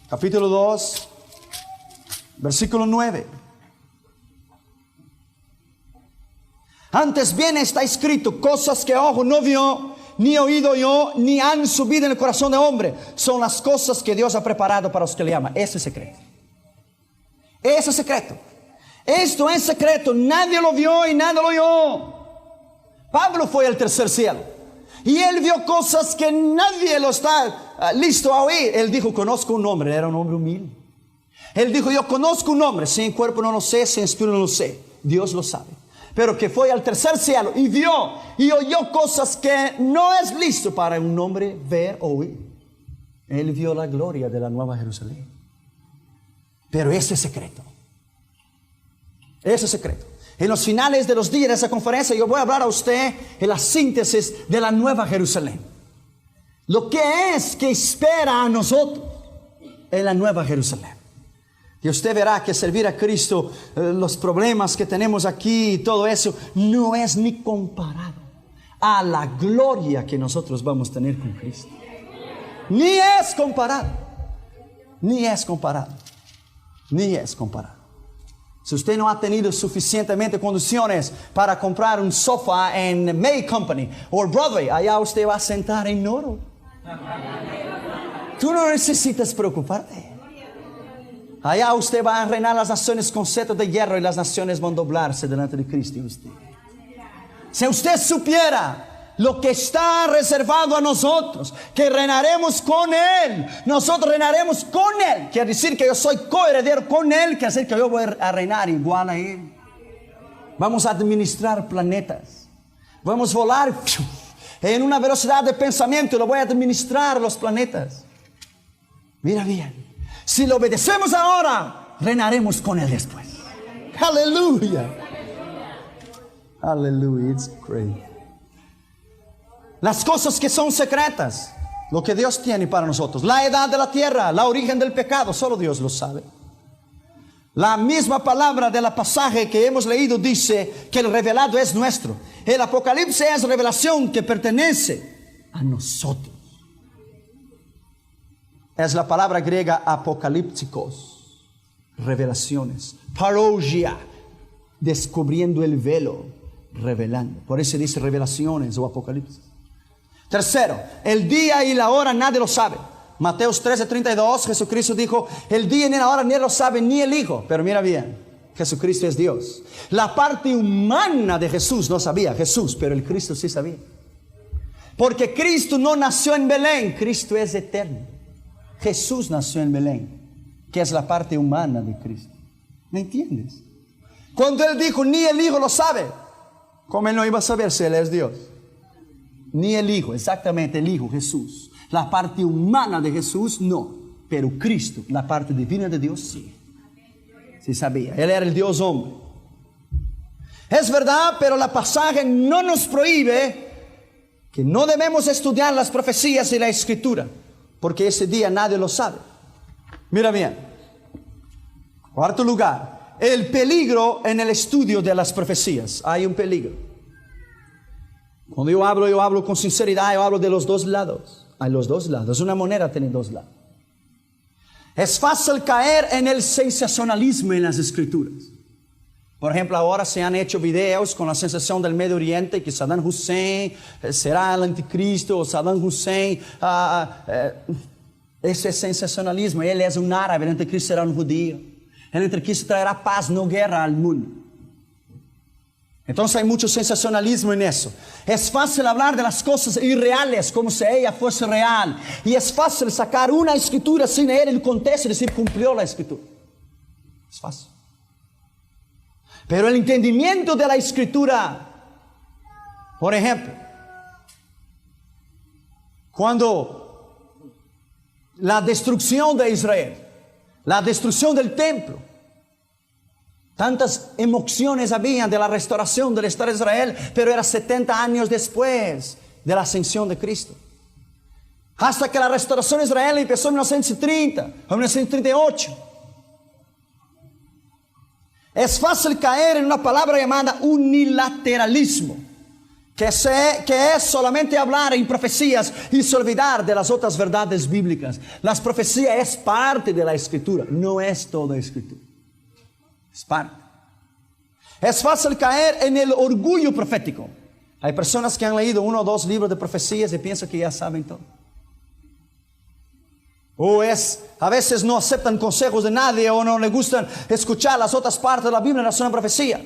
capítulo 2, versículo 9. Antes bien está escrito, cosas que ojo no vio, ni oído yo, ni han subido en el corazón de hombre. Son las cosas que Dios ha preparado para los que le aman. Ese es secreto. Ese es secreto. Esto es secreto. Nadie lo vio y nadie lo oyó. Pablo fue al tercer cielo. Y él vio cosas que nadie lo está listo a oír. Él dijo, conozco un hombre. Era un hombre humilde. Él dijo, yo conozco un hombre. Sin cuerpo no lo sé, sin espíritu no lo sé. Dios lo sabe. Pero que fue al tercer cielo y vio y oyó cosas que no es listo para un hombre ver o oír. Él vio la gloria de la Nueva Jerusalén. Pero ese es secreto. Ese es secreto. En los finales de los días de esa conferencia yo voy a hablar a usted en la síntesis de la Nueva Jerusalén. Lo que es que espera a nosotros en la Nueva Jerusalén. Y usted verá que servir a Cristo, los problemas que tenemos aquí y todo eso, no es ni comparado a la gloria que nosotros vamos a tener con Cristo. Ni es comparado. Ni es comparado. Ni es comparado. Si usted no ha tenido suficientemente condiciones para comprar un sofá en May Company o Broadway, allá usted va a sentar en oro. Tú no necesitas preocuparte. Allá usted va a reinar las naciones con cetro de hierro y las naciones van a doblarse delante de Cristo y usted. Si usted supiera lo que está reservado a nosotros, que reinaremos con Él, nosotros reinaremos con Él. Quiere decir que yo soy coheredero con Él, quiere decir que yo voy a reinar igual a Él. Vamos a administrar planetas. Vamos a volar en una velocidad de pensamiento y lo voy a administrar los planetas. Mira bien. Si lo obedecemos ahora, reinaremos con Él después. Aleluya. Aleluya. It's great. Las cosas que son secretas, lo que Dios tiene para nosotros. La edad de la tierra, la origen del pecado, solo Dios lo sabe. La misma palabra del pasaje que hemos leído dice que el revelado es nuestro. El Apocalipsis es revelación que pertenece a nosotros. Es la palabra griega apocalípticos. revelaciones. Parodia, descubriendo el velo, revelando. Por eso dice revelaciones o apocalipsis. Tercero, el día y la hora nadie lo sabe. Mateos 13:32, Jesucristo dijo, el día ni la hora ni lo sabe ni el Hijo. Pero mira bien, Jesucristo es Dios. La parte humana de Jesús no sabía Jesús, pero el Cristo sí sabía. Porque Cristo no nació en Belén, Cristo es eterno. Jesús nació en Belén, que es la parte humana de Cristo. ¿Me entiendes? Cuando Él dijo, ni el Hijo lo sabe, ¿cómo Él no iba a saber si Él es Dios? Ni el Hijo, exactamente el Hijo, Jesús. La parte humana de Jesús no, pero Cristo, la parte divina de Dios sí. Sí sabía, Él era el Dios hombre. Es verdad, pero la pasaje no nos prohíbe que no debemos estudiar las profecías y la escritura, porque ese día nadie lo sabe. Mira bien, cuarto lugar, el peligro en el estudio de las profecías. Hay un peligro. Cuando yo hablo con sinceridad, yo hablo de los dos lados. Hay los dos lados, una moneda tiene dos lados. Es fácil caer en el sensacionalismo en las escrituras. Por ejemplo, ahora se han hecho videos con la sensación del Medio Oriente que Saddam Hussein será el anticristo, o Saddam Hussein, ese es sensacionalismo. Él es un árabe, el anticristo será un judío. El anticristo traerá paz, no guerra al mundo. Entonces hay mucho sensacionalismo en eso. Es fácil hablar de las cosas irreales como si ella fuese real. Y es fácil sacar una escritura sin leer el contexto y decir cumplió la escritura. Es fácil. Pero el entendimiento de la escritura, por ejemplo, cuando la destrucción de Israel, la destrucción del templo, tantas emociones habían de la restauración del Estado de Israel, pero era 70 años después de la ascensión de Cristo. Hasta que la restauración de Israel empezó en 1930 o 1938. Es fácil caer en una palabra llamada unilateralismo, que es solamente hablar en profecías y se olvidar de las otras verdades bíblicas. Las profecías es parte de la escritura, no es toda escritura. Es parte. Es fácil caer en el orgullo profético. Hay personas que han leído 1 o 2 libros de profecías y piensan que ya saben todo. A veces no aceptan consejos de nadie o no les gustan escuchar las otras partes de la Biblia en relación a profecía.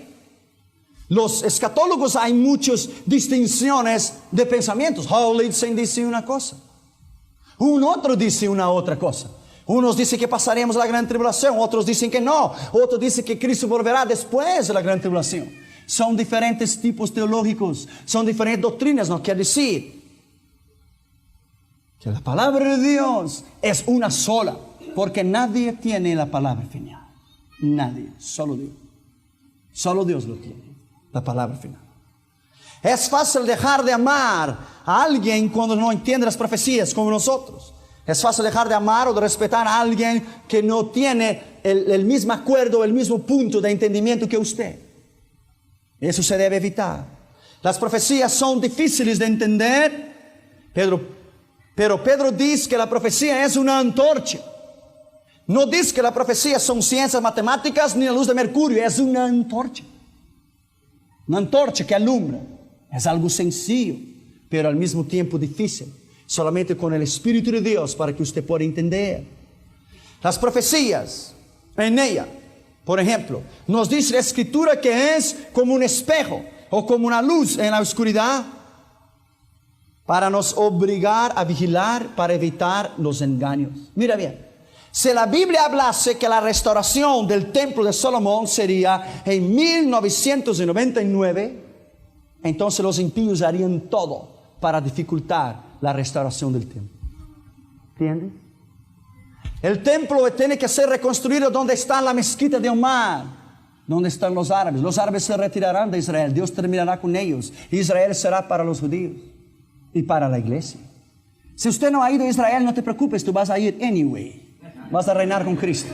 Los escatólogos hay muchas distinciones de pensamientos. Howlitsen dice una cosa, un otro dice una otra cosa. Unos dicen que pasaremos la gran tribulación, otros dicen que no, otros dicen que Cristo volverá después de la gran tribulación. Son diferentes tipos teológicos, son diferentes doctrinas. No quiere decir que la palabra de Dios es una sola, porque nadie tiene la palabra final. Nadie, solo Dios. Solo Dios lo tiene, la palabra final. Es fácil dejar de amar a alguien cuando no entiende las profecías como nosotros. Es fácil dejar de amar o de respetar a alguien que no tiene el mismo acuerdo, el mismo punto de entendimiento que usted. Eso se debe evitar. Las profecías son difíciles de entender, pero Pedro dice que la profecía es una antorcha. No dice que la profecía son ciencias matemáticas ni la luz de mercurio, es una antorcha. Una antorcha que alumbra. Es algo sencillo, pero al mismo tiempo difícil. Solamente con el Espíritu de Dios para que usted pueda entender. Las profecías en ella, por ejemplo, nos dice la Escritura que es como un espejo o como una luz en la oscuridad para nos obligar a vigilar para evitar los engaños. Mira bien, si la Biblia hablase que la restauración del templo de Salomón sería en 1999, entonces los impíos harían todo para dificultar la restauración del templo. ¿Entiendes? El templo tiene que ser reconstruido donde está la mezquita de Omar, donde están los árabes. Los árabes se retirarán de Israel, Dios terminará con ellos. Israel será para los judíos y para la iglesia. Si usted no ha ido a Israel, no te preocupes, tú vas a ir anyway. Vas a reinar con Cristo.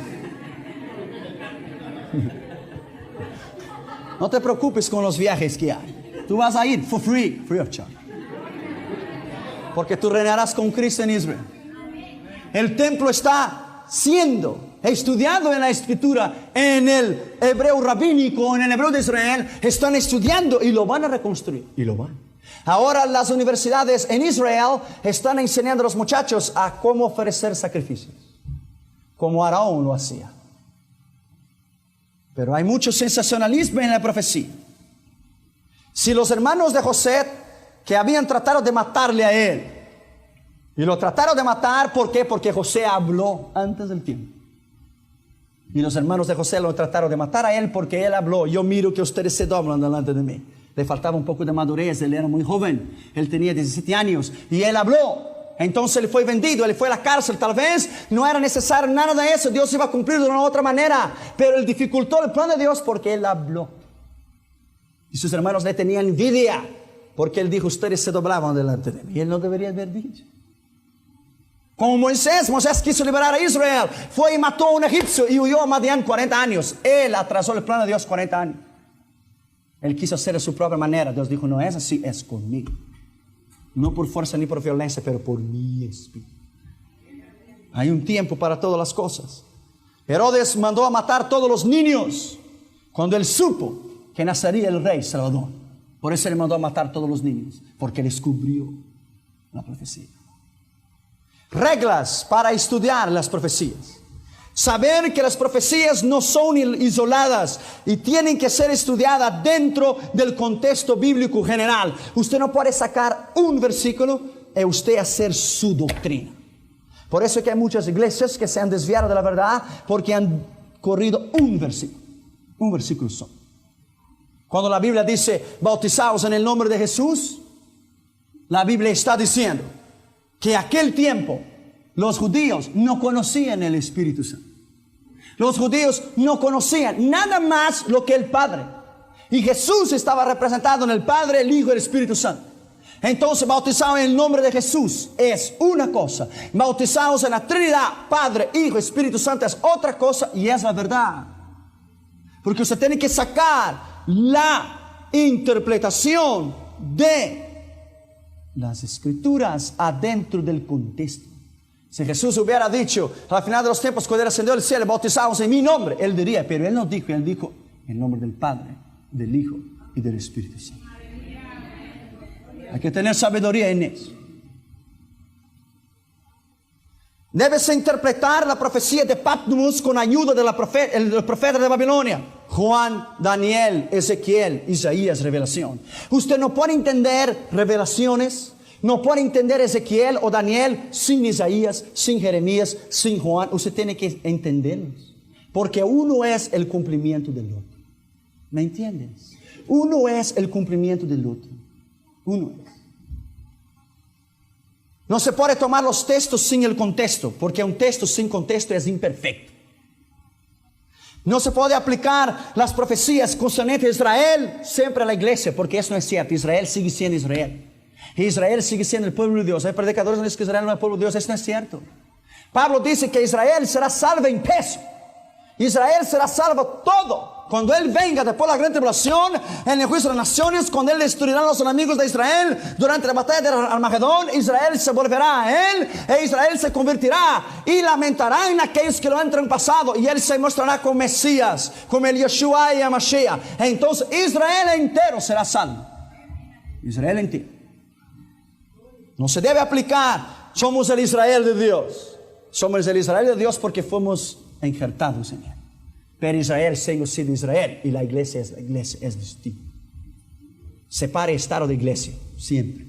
No te preocupes con los viajes que hay. Tú vas a ir for free of charge. Porque tú reinarás con Cristo en Israel. El templo está estudiando en la escritura, en el hebreo rabínico, en el hebreo de Israel, están estudiando y lo van a reconstruir. Y lo van. Ahora las universidades en Israel están enseñando a los muchachos a cómo ofrecer sacrificios, como Aarón lo hacía. Pero hay mucho sensacionalismo en la profecía. Si los hermanos de José, que habían tratado de matarle a él, y lo trataron de matar, ¿por qué? Porque José habló antes del tiempo. Y los hermanos de José lo trataron de matar a él porque él habló. Yo miro que ustedes se doblan delante de mí. Le faltaba un poco de madurez, él era muy joven. Él tenía 17 años y él habló. Entonces él fue vendido, él fue a la cárcel. Tal vez no era necesario nada de eso. Dios iba a cumplir de una u otra manera. Pero él dificultó el plan de Dios porque él habló. Y sus hermanos le tenían envidia porque él dijo, ustedes se doblaban delante de mí. Y él no debería haber dicho. Como Moisés quiso liberar a Israel. Fue y mató a un egipcio y huyó a Madián 40 años. Él atrasó el plan de Dios 40 años. Él quiso hacer de su propia manera. Dios dijo, no es así, es conmigo. No por fuerza ni por violencia, pero por mi espíritu. Hay un tiempo para todas las cosas. Herodes mandó a matar todos los niños cuando él supo que nacería el rey Salvador. Por eso él mandó a matar todos los niños, porque descubrió la profecía. Reglas para estudiar las profecías. Saber que las profecías no son isoladas y tienen que ser estudiadas dentro del contexto bíblico general. Usted no puede sacar un versículo y usted hacer su doctrina. Por eso es que hay muchas iglesias que se han desviado de la verdad porque han corrido un versículo solo. Cuando la Biblia dice bautizados en el nombre de Jesús, la Biblia está diciendo que aquel tiempo los judíos no conocían el Espíritu Santo. Los judíos no conocían nada más lo que el Padre. Y Jesús estaba representado en el Padre, el Hijo y el Espíritu Santo. Entonces, bautizados en el nombre de Jesús es una cosa. Bautizados en la Trinidad, Padre, Hijo, Espíritu Santo es otra cosa y es la verdad. Porque usted tiene que sacar la interpretación de las Escrituras adentro del contexto. Si Jesús hubiera dicho al final de los tiempos, cuando él ascendió al cielo, bautizados en mi nombre, él diría, pero él no dijo, él dijo en nombre del Padre, del Hijo y del Espíritu Santo. Hay que tener sabiduría en eso. Debes interpretar la profecía de Patmos con ayuda del profeta de Babilonia. Juan, Daniel, Ezequiel, Isaías, revelación. Usted no puede entender revelaciones, no puede entender Ezequiel o Daniel sin Isaías, sin Jeremías, sin Juan. Usted tiene que entenderlos. Porque uno es el cumplimiento del otro. ¿Me entiendes? Uno es el cumplimiento del otro. Uno es. No se puede tomar los textos sin el contexto, porque un texto sin contexto es imperfecto. No se puede aplicar las profecías concernientes a Israel siempre a la iglesia, porque eso no es cierto. Israel sigue siendo Israel. Israel sigue siendo el pueblo de Dios. Hay predicadores que dicen que Israel no es el pueblo de Dios. Eso no es cierto. Pablo dice que Israel será salvo en peso. Israel será salvo todo. Cuando Él venga después de la gran tribulación, en el juicio de las naciones, cuando Él destruirá a los enemigos de Israel, durante la batalla de Armagedón, Israel se volverá a Él, e Israel se convertirá, y lamentará en aquellos que lo han traspasado, y Él se mostrará como Mesías, como el Yeshua y el Mashiach. Entonces Israel entero será salvo. Israel entero. No se debe aplicar, somos el Israel de Dios. Somos el Israel de Dios porque fuimos injertados en Él. Pero Israel sigue siendo Israel y la iglesia, es distinta. Separe Estado de iglesia, siempre.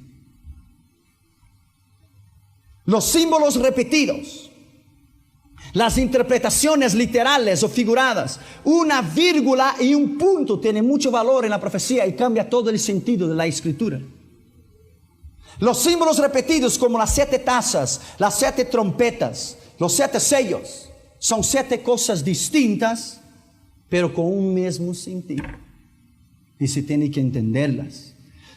Los símbolos repetidos, las interpretaciones literales o figuradas, una vírgula y un punto tiene mucho valor en la profecía y cambia todo el sentido de la escritura. Los símbolos repetidos como las 7 tazas, las 7 trompetas, los 7 sellos, son 7 cosas distintas, pero con un mismo sentido. Y se tiene que entenderlas.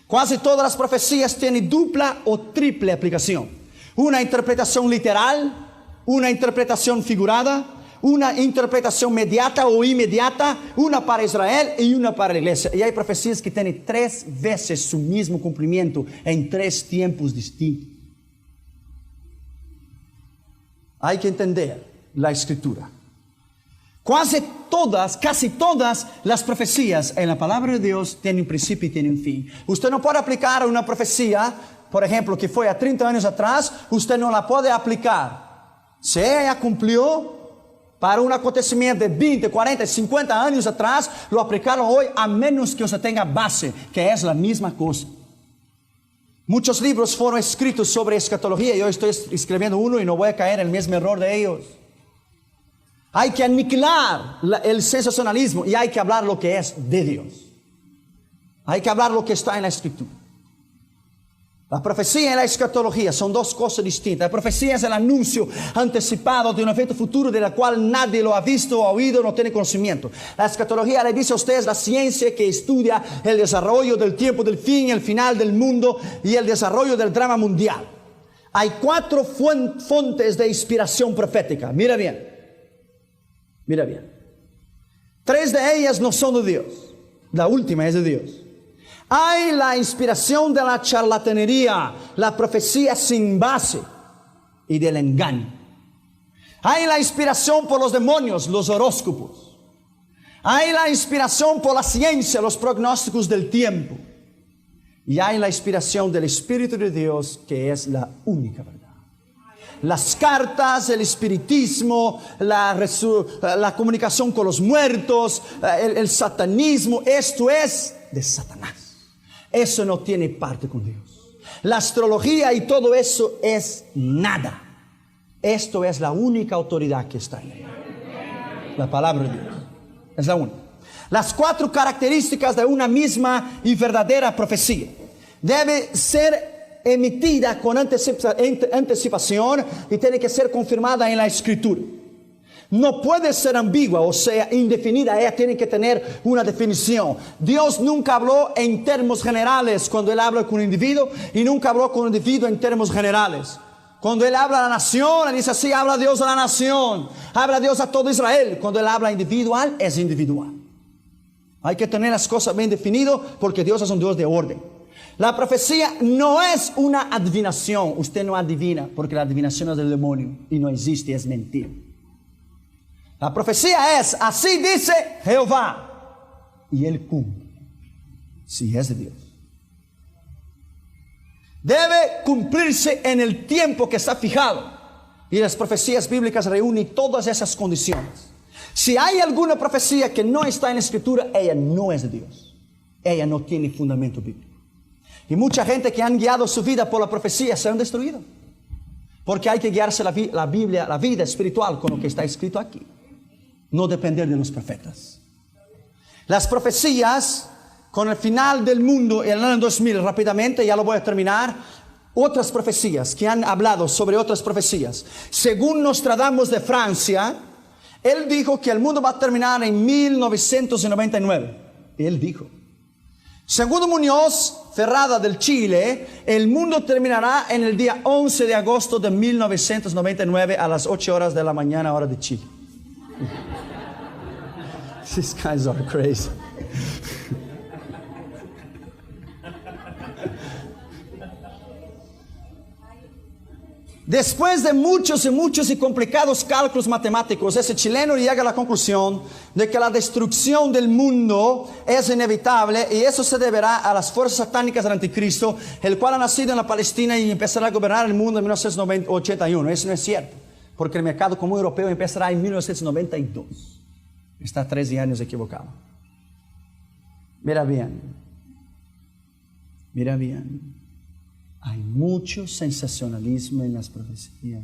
Casi todas las profecías tienen dupla o triple aplicación. Una interpretación literal, una interpretación figurada, una interpretación mediata o inmediata, una para Israel y una para la iglesia. Y hay profecías que tienen 3 veces su mismo cumplimiento en 3 tiempos distintos. Hay que entender la Escritura. Casi todas las profecías en la palabra de Dios tienen un principio y tienen un fin. Usted no puede aplicar una profecía, por ejemplo, que fue a 30 años atrás, usted no la puede aplicar. Si ella cumplió para un acontecimiento de 20, 40, 50 años atrás, lo aplicaron hoy, a menos que usted tenga base, que es la misma cosa. Muchos libros fueron escritos sobre escatología. Yo estoy escribiendo uno y no voy a caer en el mismo error de ellos. Hay que aniquilar el sensacionalismo y hay que hablar lo que es de Dios. Hay que hablar lo que está en la Escritura. La profecía y la escatología son dos cosas distintas. La profecía es el anuncio anticipado de un evento futuro de la cual nadie lo ha visto o oído, no tiene conocimiento. La escatología, le dice a ustedes, la ciencia que estudia el desarrollo del tiempo del fin, el final del mundo y el desarrollo del drama mundial. Hay 4 fuentes de inspiración profética. Mira bien. 3 de ellas no son de Dios. La última es de Dios. Hay la inspiración de la charlatanería, la profecía sin base y del engaño. Hay la inspiración por los demonios, los horóscopos. Hay la inspiración por la ciencia, los pronósticos del tiempo. Y hay la inspiración del Espíritu de Dios, que es la única verdad. Las cartas, el espiritismo, la comunicación con los muertos, el satanismo, esto es de Satanás. Eso no tiene parte con Dios. La astrología y todo eso es nada. Esto es la única autoridad que está en ella. La palabra de Dios. Es la única. Las 4 características de una misma y verdadera profecía. Debe ser emitida con anticipación y tiene que ser confirmada en la Escritura. No puede ser ambigua, o sea, indefinida. Ella tiene que tener una definición. Dios nunca habló en términos generales cuando Él habla con un individuo, y nunca habló con un individuo en términos generales. Cuando Él habla a la nación, Él dice así: habla Dios a la nación, habla Dios a todo Israel. Cuando Él habla individual, es individual. Hay que tener las cosas bien definidas, porque Dios es un Dios de orden. La profecía no es una adivinación. Usted no adivina, porque la adivinación es del demonio y no existe, es mentira. La profecía es: así dice Jehová, y Él cumple, si es de Dios. Debe cumplirse en el tiempo que está fijado, y las profecías bíblicas reúnen todas esas condiciones. Si hay alguna profecía que no está en la Escritura, ella no es de Dios. Ella no tiene fundamento bíblico. Y mucha gente que han guiado su vida por la profecía se han destruido. Porque hay que guiarse la Biblia, la vida espiritual, con lo que está escrito aquí. No depender de los profetas. Las profecías, con el final del mundo, en el año 2000, rápidamente, ya lo voy a terminar. Otras profecías que han hablado sobre otras profecías. Según Nostradamus de Francia, él dijo que el mundo va a terminar en 1999. Él dijo. Según Muñoz Ferrada del Chile, el mundo terminará en el día 11 de agosto de 1999 a las 8 horas de la mañana, hora de Chile. These guys are crazy. Después de muchos y complicados cálculos matemáticos, ese chileno llega a la conclusión de que la destrucción del mundo es inevitable, y eso se deberá a las fuerzas satánicas del anticristo, el cual ha nacido en la Palestina y empezará a gobernar el mundo en 1981. Eso no es cierto, porque el mercado común europeo empezará en 1992. Está 13 años equivocado. Mira bien. Hay mucho sensacionalismo en las profecías.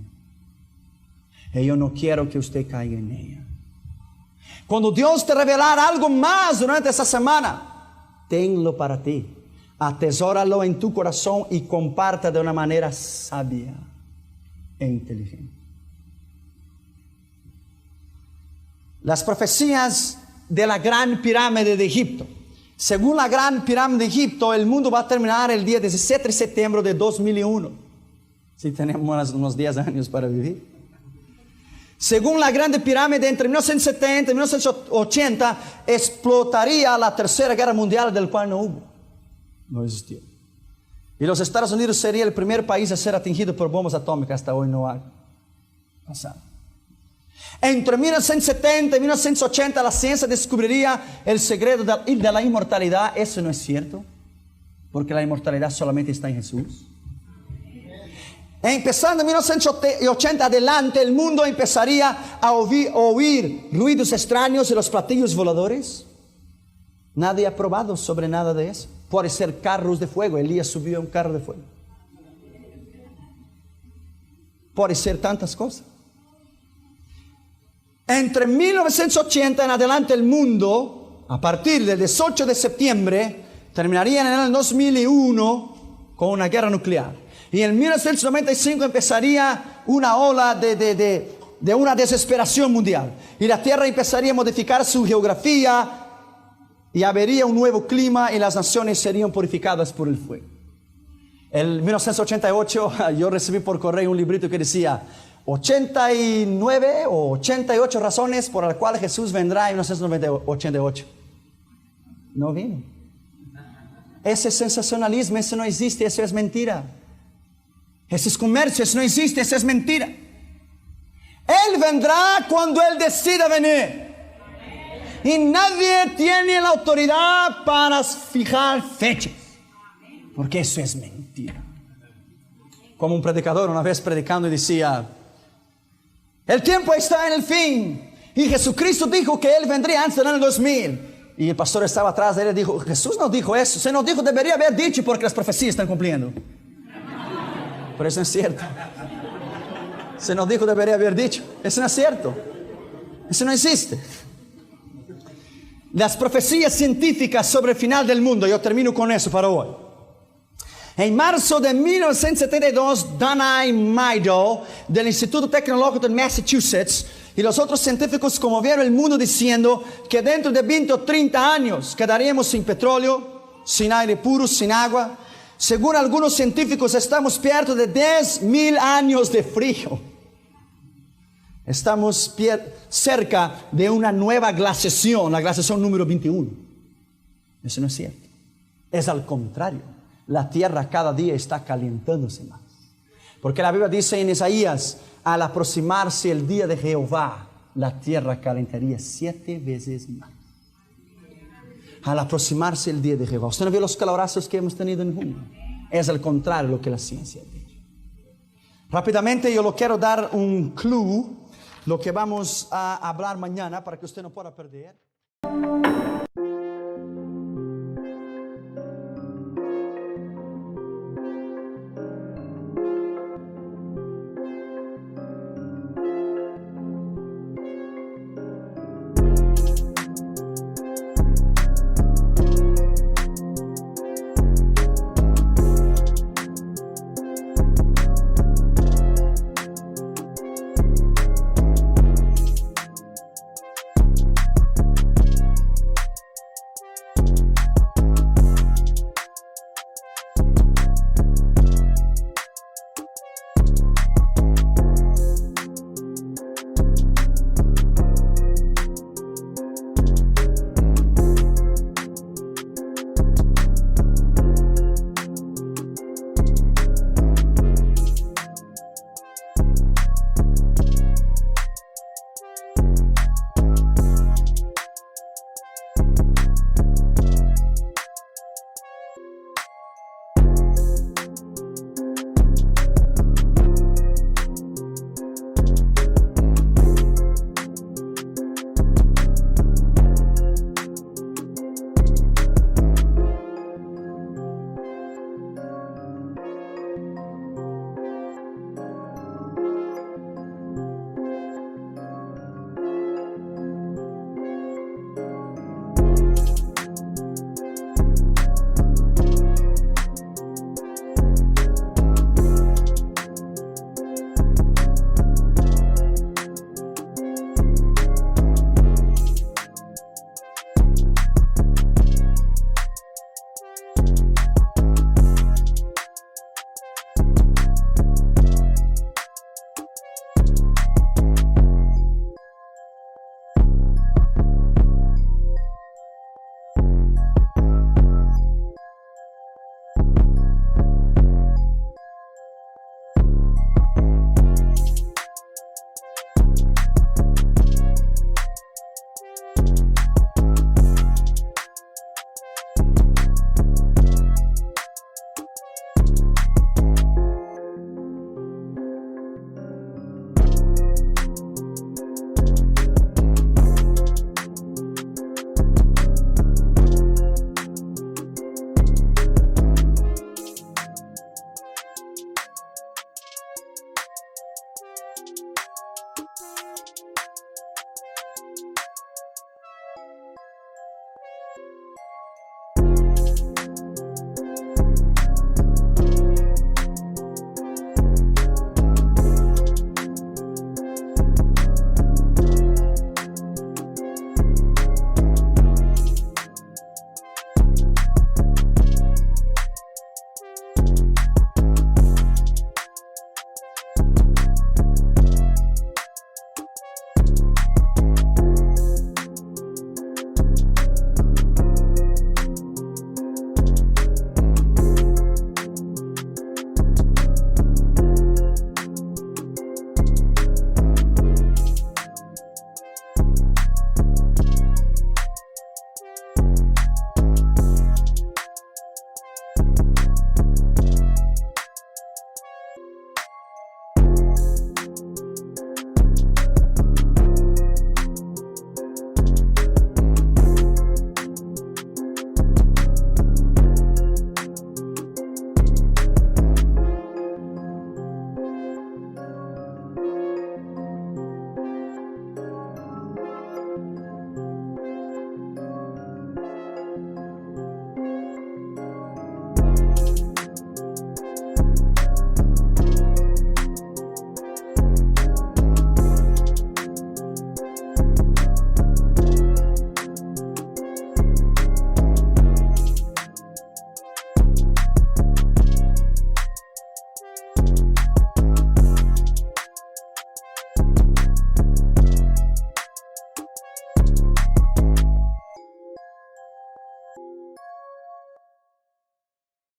Y yo no quiero que usted caiga en ella. Cuando Dios te revelara algo más durante esa semana, tenlo para ti. Atesóralo en tu corazón y comparta de una manera sabia e inteligente. Las profecías de la gran pirámide de Egipto. Según la gran pirámide de Egipto, el mundo va a terminar el día 17 de septiembre de 2001. Si tenemos unos 10 años para vivir. Según la grande pirámide, entre 1970 y 1980 explotaría la tercera guerra mundial, del cual no hubo. No existió. Y los Estados Unidos sería el primer país a ser atingido por bombas atómicas. Hasta hoy no ha pasado. Entre 1970 y 1980 la ciencia descubriría el secreto de la inmortalidad. Eso no es cierto, porque la inmortalidad solamente está en Jesús. Empezando en 1980 adelante, el mundo empezaría a oír ruidos extraños y los platillos voladores. Nadie ha probado sobre nada de eso. Puede ser carros de fuego. Elías subió a un carro de fuego. Puede ser tantas cosas. Entre 1980 en adelante el mundo, a partir del 18 de septiembre, terminaría en el 2001 con una guerra nuclear. Y en 1995 empezaría una ola de una desesperación mundial. Y la Tierra empezaría a modificar su geografía y habría un nuevo clima y las naciones serían purificadas por el fuego. En 1988 yo recibí por correo un librito que decía 89 o 88 razones por las cuales Jesús vendrá en 1988. No vino. Ese es sensacionalismo, eso no existe, eso es mentira. Ese es comercio, eso no existe, eso es mentira. Él vendrá cuando Él decida venir. Y nadie tiene la autoridad para fijar fechas, porque eso es mentira. Como un predicador una vez predicando y decía: el tiempo está en el fin, y Jesucristo dijo que Él vendría antes del año 2000. Y el pastor estaba atrás de él y dijo: Jesús no dijo eso, se nos dijo, debería haber dicho, porque las profecías están cumpliendo. Pero eso no es cierto. Se nos dijo, debería haber dicho. Eso no es cierto. Eso no existe. Las profecías científicas sobre el final del mundo, yo termino con eso para hoy. En marzo de 1972, Danai Maido, del Instituto Tecnológico de Massachusetts, y los otros científicos conmovieron el mundo diciendo que dentro de 20 o 30 años quedaríamos sin petróleo, sin aire puro, sin agua. Según algunos científicos, estamos perto de 10,000 años de frío. Estamos cerca de una nueva glaciación, la glaciación número 21. Eso no es cierto. Es al contrario. La tierra cada día está calentándose más. Porque la Biblia dice en Isaías: al aproximarse el día de Jehová, la tierra calentaría 7 veces más. Al aproximarse el día de Jehová. ¿Usted no vio los calorazos que hemos tenido en junio? Es al contrario lo que la ciencia ha dicho. Rápidamente yo le quiero dar un clue, lo que vamos a hablar mañana para que usted no pueda perder.